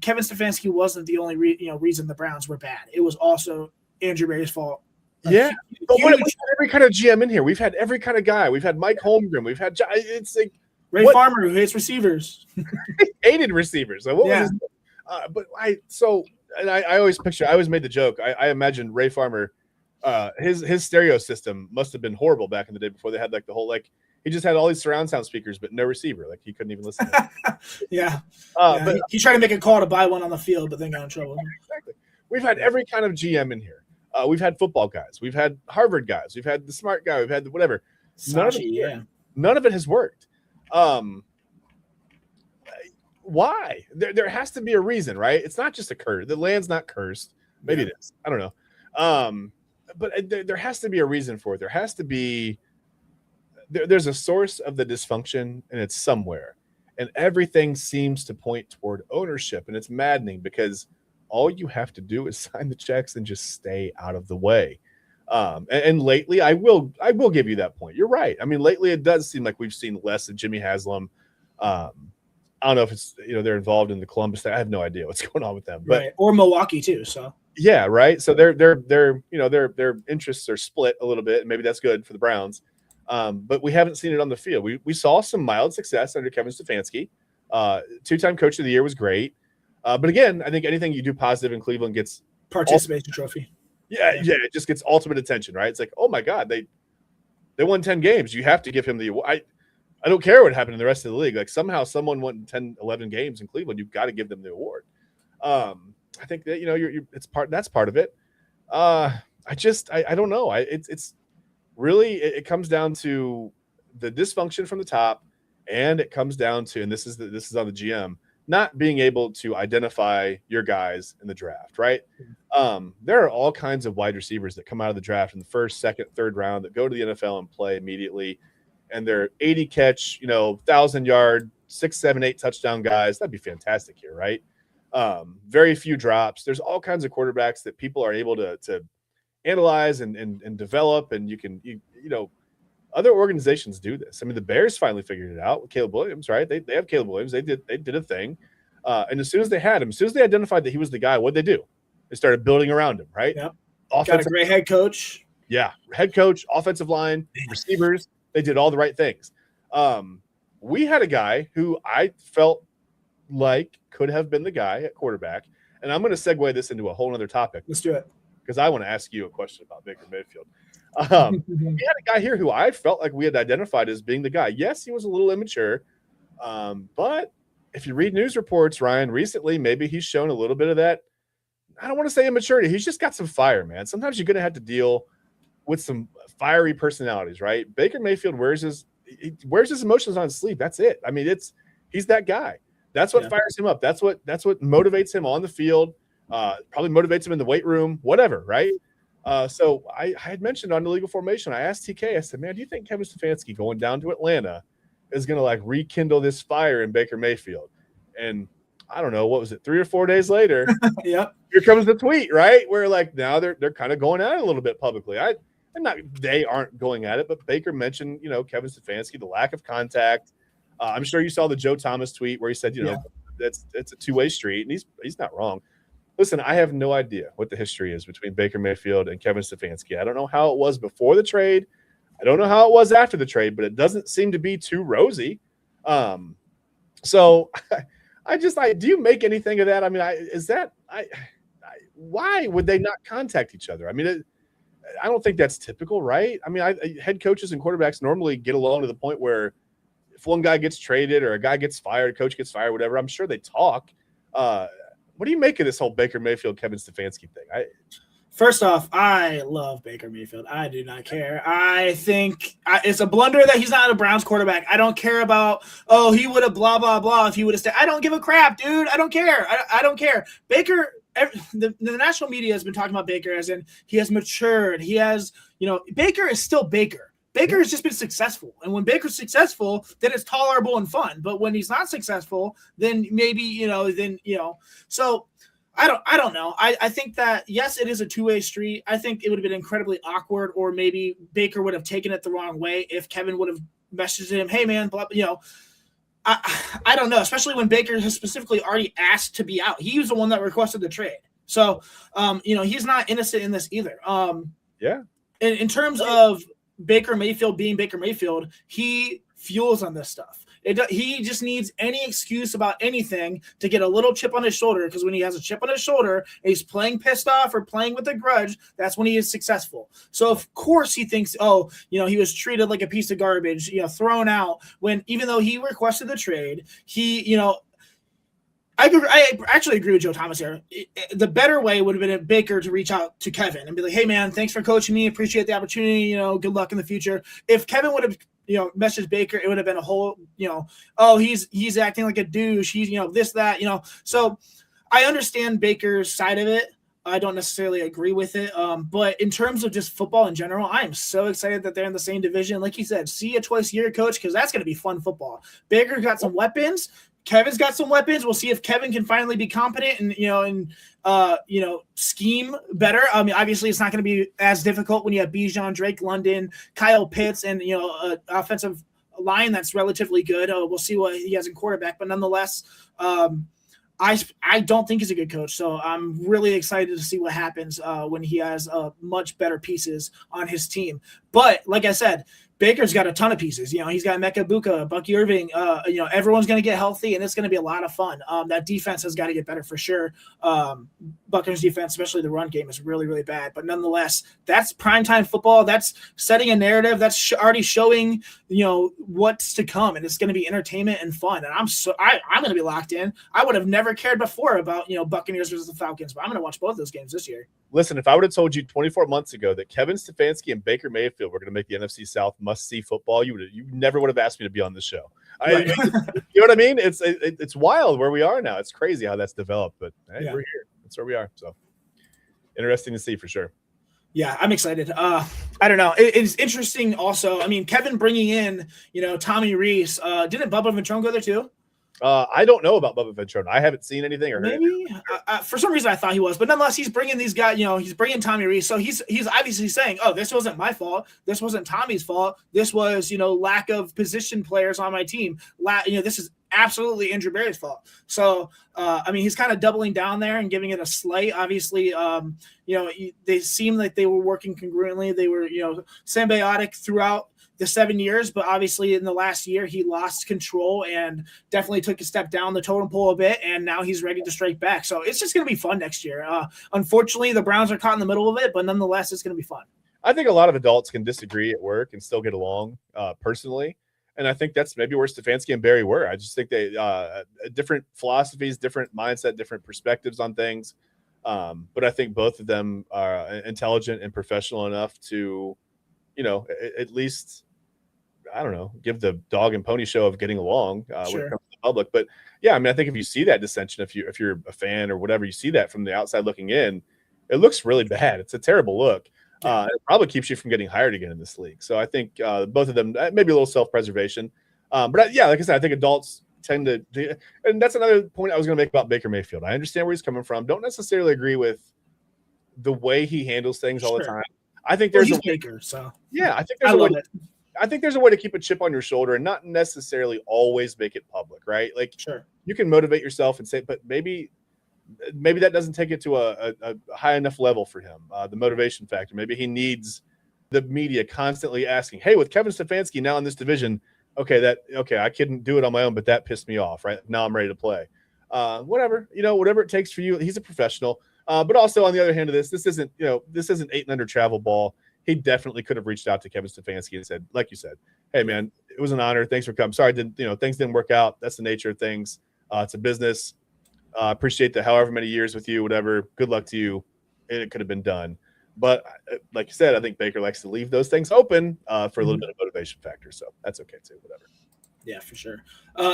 Kevin Stefanski wasn't the only reason the Browns were bad. It was also Andrew Berry's fault. Yeah, but we've had every kind of GM in here. We've had every kind of guy. We've had Mike Holmgren. We've had it's like Ray Farmer, who hates receivers. Hated receivers. So what was his but I always picture, I always made the joke. I imagined Ray Farmer, his stereo system must have been horrible back in the day before they had like the whole, like, he just had all these surround sound speakers, but no receiver. Like he couldn't even listen to it. But he tried to make a call to buy one on the field, but then got in trouble. Exactly. We've had every kind of GM in here. We've had football guys. We've had Harvard guys. We've had the smart guy. We've had whatever. None of it has worked. Why? There has to be a reason, right? It's not just a curse. The land's not cursed. Maybe it is. I don't know. But there has to be a reason for it. There has to be. There's a source of the dysfunction, and it's somewhere. And everything seems to point toward ownership, and it's maddening because all you have to do is sign the checks and just stay out of the way. And lately, I will give you that point. You're right. I mean, lately it does seem like we've seen less of Jimmy Haslam. I don't know if it's they're involved in the Columbus thing. I have no idea what's going on with them, but or Milwaukee too. So yeah, right. So their interests are split a little bit, and maybe that's good for the Browns. But we haven't seen it on the field. We saw some mild success under Kevin Stefanski. 2-time Coach of the Year was great. But again, I think anything you do positive in Cleveland gets participation trophy. Yeah, it just gets ultimate attention, right? It's like, oh my God, they won 10 games. You have to give him the award. I don't care what happened in the rest of the league. Like somehow someone won 10, 11 games in Cleveland. You've got to give them the award. I think that that's part of it. I don't know. It's really it comes down to the dysfunction from the top, and it comes down to, and this is on the GM, not being able to identify your guys in the draft, right? There are all kinds of wide receivers that come out of the draft in the first, second, third round that go to the NFL and play immediately, and they're 80 catch, 1,000-yard, 6, 7, 8 touchdown guys. That'd be fantastic here, right? Very few drops. There's all kinds of quarterbacks that people are able to analyze and develop, and other organizations do this. I mean, the Bears finally figured it out with Caleb Williams, right? They have Caleb Williams. They did a thing. And as soon as they had him, as soon as they identified that he was the guy, what'd they do? They started building around him, right? Yep. Got a great head coach. Yeah. Head coach, offensive line, receivers. They did all the right things. We had a guy who I felt like could have been the guy at quarterback. And I'm going to segue this into a whole other topic. Let's do it. Because I want to ask you a question about Baker Mayfield. We had a guy here who I felt like we had identified as being the guy. Yes, he was a little immature, but if you read news reports, Ryan, recently, maybe he's shown a little bit of that. I don't want to say immaturity. He's just got some fire, man. Sometimes you're going to have to deal with some fiery personalities, right? Baker Mayfield wears his emotions on his sleeve. That's it. I mean, he's that guy. That's what fires him up. That's what motivates him on the field. Probably motivates him in the weight room, whatever, right? So I had mentioned on the legal formation, I asked TK, I said, man, do you think Kevin Stefanski going down to Atlanta is going to like rekindle this fire in Baker Mayfield? And I don't know, what was it, 3 or 4 days later? Yep. Here comes the tweet, right? Where like now they're kind of going at it a little bit publicly. They aren't going at it, but Baker mentioned, Kevin Stefanski, the lack of contact. I'm sure you saw the Joe Thomas tweet where he said, it's a two-way street, and he's not wrong. Listen, I have no idea what the history is between Baker Mayfield and Kevin Stefanski. I don't know how it was before the trade. I don't know how it was after the trade, but it doesn't seem to be too rosy. So do you make anything of that? I mean, why would they not contact each other? I mean, I don't think that's typical, right? I mean, head coaches and quarterbacks normally get along to the point where if one guy gets traded or a guy gets fired, a coach gets fired, whatever, I'm sure they talk. What do you make of this whole Baker Mayfield, Kevin Stefanski thing? First off, I love Baker Mayfield. I do not care. I think it's a blunder that he's not a Browns quarterback. I don't care about, he would have blah, blah, blah if he would have stayed. I don't give a crap, dude. I don't care. I don't care. Baker, the national media has been talking about Baker as in he has matured. He has, Baker is still Baker. Baker has just been successful. And when Baker's successful, then it's tolerable and fun. But when he's not successful, then maybe, so I don't know. I think that, yes, it is a two-way street. I think it would have been incredibly awkward, or maybe Baker would have taken it the wrong way if Kevin would have messaged him, hey, man, blah, I don't know, especially when Baker has specifically already asked to be out. He was the one that requested the trade. So, he's not innocent in this either. In terms of Baker Mayfield being Baker Mayfield, he fuels on this stuff. He just needs any excuse about anything to get a little chip on his shoulder, because when he has a chip on his shoulder and he's playing pissed off or playing with a grudge, that's when he is successful. So of course he thinks, oh, he was treated like a piece of garbage, thrown out, when even though he requested the trade, I actually agree with Joe Thomas here. The better way would have been Baker to reach out to Kevin and be like, hey, man, thanks for coaching me. Appreciate the opportunity. Good luck in the future. If Kevin would have, messaged Baker, it would have been a whole, oh, he's acting like a douche. He's, this, that, So I understand Baker's side of it. I don't necessarily agree with it. But in terms of just football in general, I am so excited that they're in the same division. Like you said, see a twice a year coach, because that's going to be fun football. Baker got some weapons. Kevin's got some weapons. We'll see if Kevin can finally be competent and scheme better. I mean, obviously it's not going to be as difficult when you have Bijan, Drake London, Kyle Pitts, and an offensive line that's relatively good. We'll see what he has in quarterback, but nonetheless, I don't think he's a good coach. So I'm really excited to see what happens when he has much better pieces on his team. But like I said, Baker's got a ton of pieces. He's got Mecca Buka, Bucky Irving. Everyone's going to get healthy, and it's going to be a lot of fun. That defense has got to get better for sure. Buccaneers defense, especially the run game, is really, really bad. But nonetheless, that's primetime football. That's setting a narrative. That's already showing, what's to come, and it's going to be entertainment and fun. And I'm going to be locked in. I would have never cared before about, Buccaneers versus the Falcons, but I'm going to watch both those games this year. Listen, if I would have told you 24 months ago that Kevin Stefanski and Baker Mayfield were going to make the NFC South must-see football, you never would have asked me to be on this show. Right. You know what I mean? It's wild where we are now. It's crazy how that's developed, but hey, We're here. That's where we are. So interesting to see for sure. Yeah, I'm excited. I don't know. It's interesting also. I mean, Kevin bringing in, Tommy Rees. Didn't Bubba Ventrone go there too? I don't know about Bubba Ventrone. I haven't seen anything or heard maybe. For some reason, I thought he was, but nonetheless, he's bringing these guys. He's bringing Tommy Rees, so he's obviously saying, "Oh, this wasn't my fault. This wasn't Tommy's fault. This was lack of position players on my team. This is absolutely Andrew Berry's fault." So, he's kind of doubling down there and giving it a slight. Obviously, they seemed like they were working congruently. They were symbiotic throughout the 7 years, but obviously in the last year he lost control and definitely took a step down the totem pole a bit, and now he's ready to strike back. So it's just going to be fun next year. Unfortunately, the Browns are caught in the middle of it, but nonetheless, it's going to be fun. I think a lot of adults can disagree at work and still get along personally, and I think that's maybe where Stefanski and Berry were. I just think they different philosophies, different mindset, different perspectives on things, but I think both of them are intelligent and professional enough to, at least, I don't know, give the dog and pony show of getting along when it comes to the public. But yeah, I think if you see that dissension, if you're a fan or whatever, you see that from the outside looking in, it looks really bad. It's a terrible look. It probably keeps you from getting hired again in this league. So I think both of them, maybe a little self-preservation. But like I said, I think adults tend to, and that's another point I was going to make about Baker Mayfield. I understand where he's coming from. Don't necessarily agree with the way he handles things all the time. I think there's a Baker, so yeah, I think there's a way. I think there's a way to keep a chip on your shoulder and not necessarily always make it public, right? Like, you can motivate yourself and say, but maybe that doesn't take it to a high enough level for him. The motivation factor. Maybe he needs the media constantly asking, "Hey, with Kevin Stefanski now in this division, okay, I couldn't do it on my own, but that pissed me off. Right now, I'm ready to play. Whatever it takes for you. He's a professional." But also on the other hand of this isn't 8 and under travel ball. He definitely could have reached out to Kevin Stefanski and said, like you said, "Hey man, it was an honor. Thanks for coming. Sorry, things didn't work out. That's the nature of things. It's a business. Appreciate the however many years with you, whatever. Good luck to you. It could have been done." But like you said, I think Baker likes to leave those things open for a little bit of motivation factor. So that's okay too. Whatever. Yeah, for sure.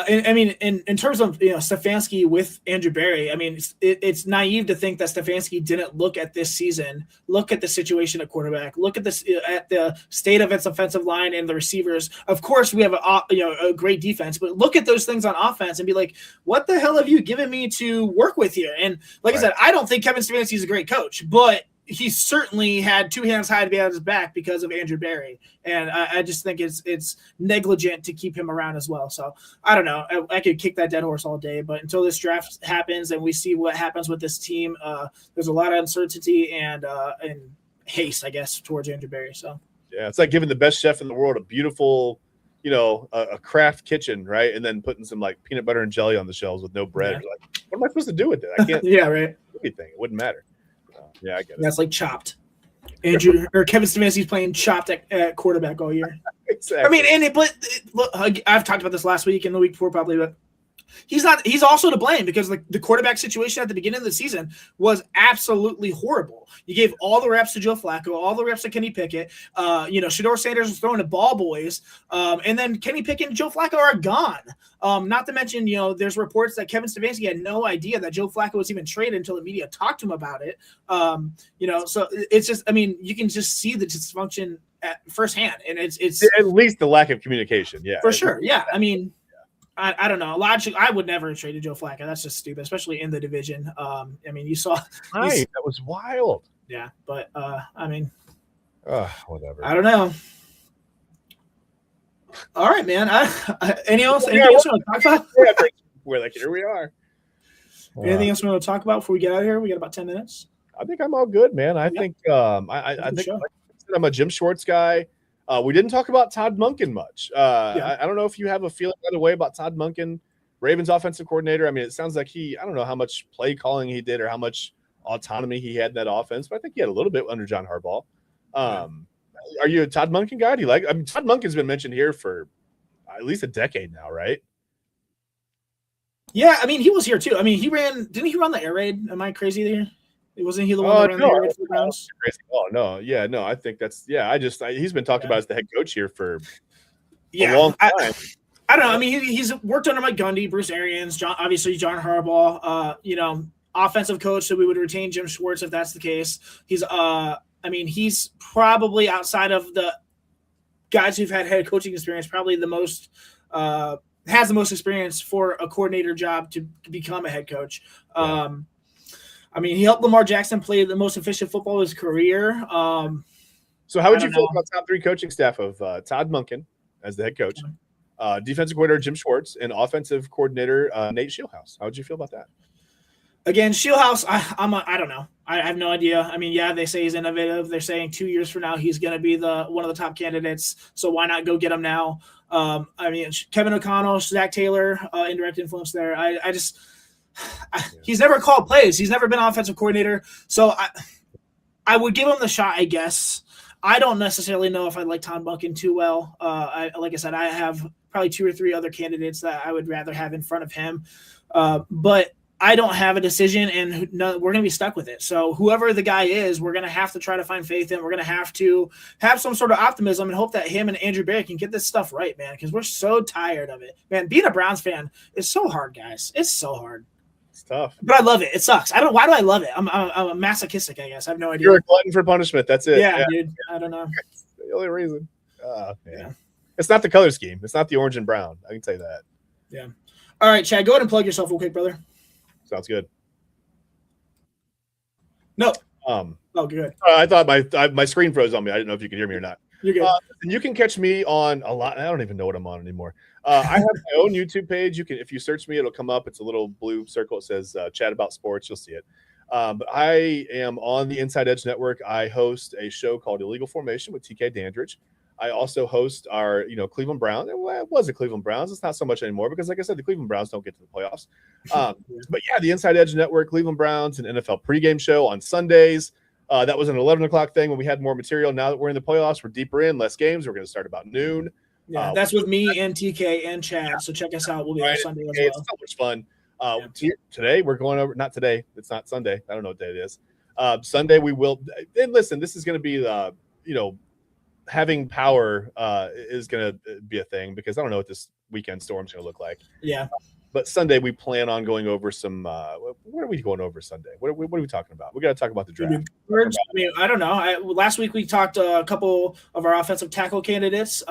In terms of Stefanski with Andrew Berry, it's naive to think that Stefanski didn't look at this season, look at the situation at quarterback, look at this at the state of its offensive line and the receivers. Of course, we have a great defense, but look at those things on offense and be like, what the hell have you given me to work with here? And like I said, I don't think Kevin Stefanski is a great coach, but he certainly had two hands tied behind his back because of Andrew Berry. And I just think it's negligent to keep him around as well. So I don't know. I could kick that dead horse all day, but until this draft happens and we see what happens with this team, there's a lot of uncertainty and haste, I guess, towards Andrew Berry. So yeah, it's like giving the best chef in the world a beautiful a craft kitchen, right? And then putting some like peanut butter and jelly on the shelves with no bread. Yeah. You're like, what am I supposed to do with it? I can't. Yeah, right. Do anything. It wouldn't matter. Yeah, I get it. That's like Chopped. Andrew or Kevin Stefanski's playing Chopped at quarterback all year. Exactly. I mean, look, I've talked about this last week and the week before probably, but he's also to blame because the quarterback situation at the beginning of the season was absolutely horrible. You gave all the reps to Joe Flacco, all the reps to Kenny Pickett. Shedeur Sanders was throwing to ball boys, and then Kenny Pickett and Joe Flacco are gone. Not to mention, there's reports that Kevin Stefanski had no idea that Joe Flacco was even traded until the media talked to him about it. So it's just, I mean, you can just see the dysfunction at firsthand, and it's at least the lack of communication. Yeah, for sure. Yeah, I mean. I don't know. I would never have traded Joe Flacco. That's just stupid, especially in the division. I mean, you saw that was wild. Yeah, but I mean, whatever. I don't know. All right, man. Anything else you want to talk about? We're like, here we are. Anything else we want to talk about before we get out of here? We got about 10 minutes. I think I'm all good, man. I think I think I'm a Jim Schwartz guy. We didn't talk about Todd Monken much. I don't know if you have a feeling right away about Todd Monken, Ravens offensive coordinator. I mean, it sounds like I don't know how much play calling he did or how much autonomy he had in that offense, but I think he had a little bit under John Harbaugh. Are you a Todd Monken guy? Do you like? I mean, Todd Monken's been mentioned here for at least a decade now, right? Yeah, I mean, he was here too. I mean, didn't he run the air raid? Am I crazy there? Wasn't he the one that ran the air raid for the Browns? Oh, no. Yeah, no, I think that's – he's been talked about as the head coach here for a long time. I don't know. I mean, he's worked under Mike Gundy, Bruce Arians, obviously John Harbaugh, offensive coach, so we would retain Jim Schwartz if that's the case. He's probably outside of the guys who've had head coaching experience, probably the most has the most experience for a coordinator job to become a head coach. I mean, he helped Lamar Jackson play the most efficient football of his career. So how would you feel about top three coaching staff of Todd Monken as the head coach, defensive coordinator Jim Schwartz, and offensive coordinator Nate Scheelhaase? How would you feel about that? Again, Scheelhaase, I don't know. I have no idea. I mean, yeah, they say he's innovative. They're saying 2 years from now he's going to be one of the top candidates. So why not go get him now? I mean, Kevin O'Connell, Zach Taylor, indirect influence there. He's never called plays. He's never been offensive coordinator. So I would give him the shot, I guess. I don't necessarily know if I like Todd Monken too well. Like I said, I have probably 2 or 3 other candidates that I would rather have in front of him. But I don't have a decision, and we're going to be stuck with it. So whoever the guy is, we're going to have to try to find faith in. We're going to have to have some sort of optimism and hope that him and Andrew Berry can get this stuff right, man, because we're so tired of it. Man, being a Browns fan is so hard, guys. It's so hard. It's tough. But I love it. It sucks. Why do I love it? I'm a masochistic, I guess. I have no idea. You're a glutton for punishment. That's it. Yeah, dude. I don't know. That's the only reason. Yeah. It's not the color scheme. It's not the orange and brown. I can tell you that. Yeah. All right, Chad, go ahead and plug yourself real quick, brother. Sounds good. No. Good. I thought my screen froze on me. I didn't know if you could hear me or not. You're good. And you can catch me on a lot. I don't even know what I'm on anymore. I have my own YouTube page. You can, if you search me, it'll come up. It's a little blue circle. It says Chat About Sports. You'll see it. But I am on the Inside Edge Network. I host a show called Illegal Formation with TK Dandridge. I also host our, Cleveland Browns. Well, it was the Cleveland Browns. It's not so much anymore because, like I said, the Cleveland Browns don't get to the playoffs. But yeah, the Inside Edge Network, Cleveland Browns, an NFL pregame show on Sundays. That was an 11 o'clock thing when we had more material. Now that we're in the playoffs, we're deeper in, less games. We're going to start about noon. Yeah, that's with me and TK and Chad. So check us out. We'll be on Sunday as well. It's so much fun. Today we're going over. Not today. It's not Sunday. I don't know what day it is. Sunday we will. And listen, this is going to be having power is going to be a thing because I don't know what this weekend storm's going to look like. Yeah. But Sunday we plan on going over some. What are we going over Sunday? What are we talking about? We got to talk about the draft. I mean, I don't know. Last week we talked a couple of our offensive tackle candidates.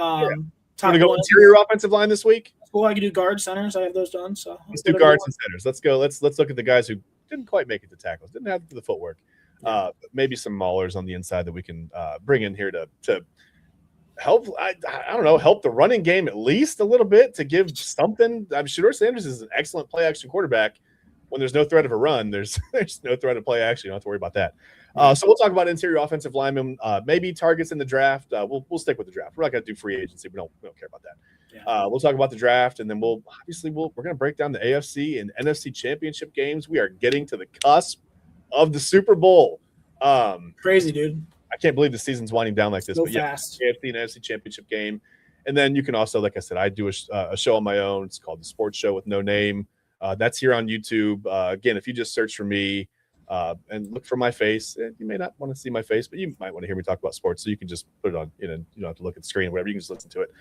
Going to go interior offensive line this week. Cool. I can do guard centers. I have those done. So let's do guards and centers. Let's go. Let's look at the guys who didn't quite make it to tackles. Didn't have the footwork. Maybe some maulers on the inside that we can bring in here to help. I don't know. Help the running game at least a little bit to give something. Shedeur Sanders is an excellent play action quarterback. When there's no threat of a run, there's no threat of play action. You don't have to worry about that. So we'll talk about interior offensive linemen, maybe targets in the draft. We'll stick with the draft. We're not going to do free agency. We don't care about that. We'll talk about the draft, and then we're going to break down the AFC and NFC championship games. We are getting to the cusp of the Super Bowl. Crazy, dude. I can't believe the season's winding down like this. So but fast. AFC and NFC championship game. And then you can also, like I said, I do a show on my own. It's called The Sports Show with No Name. That's here on YouTube. Again, if you just search for me and look for my face, you may not want to see my face, but you might want to hear me talk about sports. So you can just put it on, you don't have to look at the screen or whatever. You can just listen to it.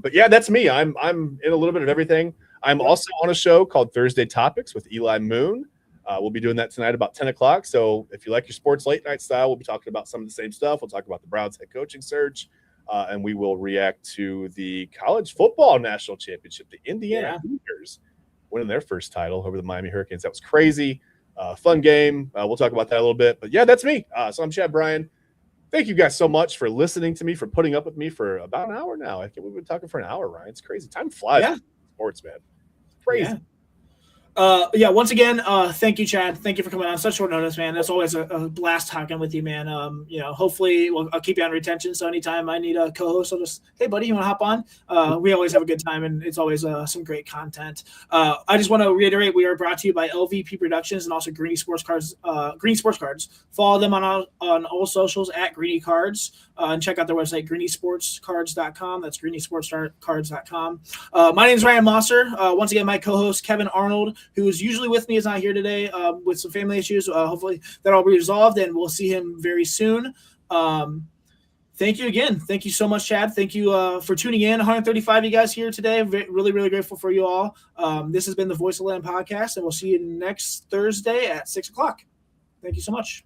But yeah, that's me. I'm in a little bit of everything. I'm also on a show called Thursday Topics with Eli Moon. We'll be doing that tonight about 10 o'clock. So if you like your sports late night style, we'll be talking about some of the same stuff. We'll talk about the Browns head coaching search. And we will react to the college football national championship, the Indiana Hoosiers winning their first title over the Miami Hurricanes. That was crazy. Fun game. We'll talk about that a little bit. But yeah, that's me. So I'm Chad Bryan. Thank you guys so much for listening to me, for putting up with me for about an hour now. I think we've been talking for an hour, Ryan. It's crazy. Time flies. Yeah. Sports, man. Crazy. Once again, thank you, Chad. Thank you for coming on such short notice, man. It's always a blast talking with you, man. Hopefully I'll keep you on retention. So anytime I need a co-host, I'll just, hey buddy, you want to hop on? We always have a good time, and it's always some great content. I just want to reiterate, we are brought to you by LVP Productions and also Greeny Sports Cards. Follow them on all socials at Greeny Cards, and check out their website, greenysportscards.com. That's greenysportscards.com. My name is Ryan Mosser. Once again, my co-host Kevin Arnold, who is usually with me, is not here today with some family issues. Hopefully that'll be resolved, and we'll see him very soon. Thank you again. Thank you so much, Chad. Thank you for tuning in. 135 of you guys here today. Really, really grateful for you all. This has been the Voice of Land podcast, and we'll see you next Thursday at 6 o'clock. Thank you so much.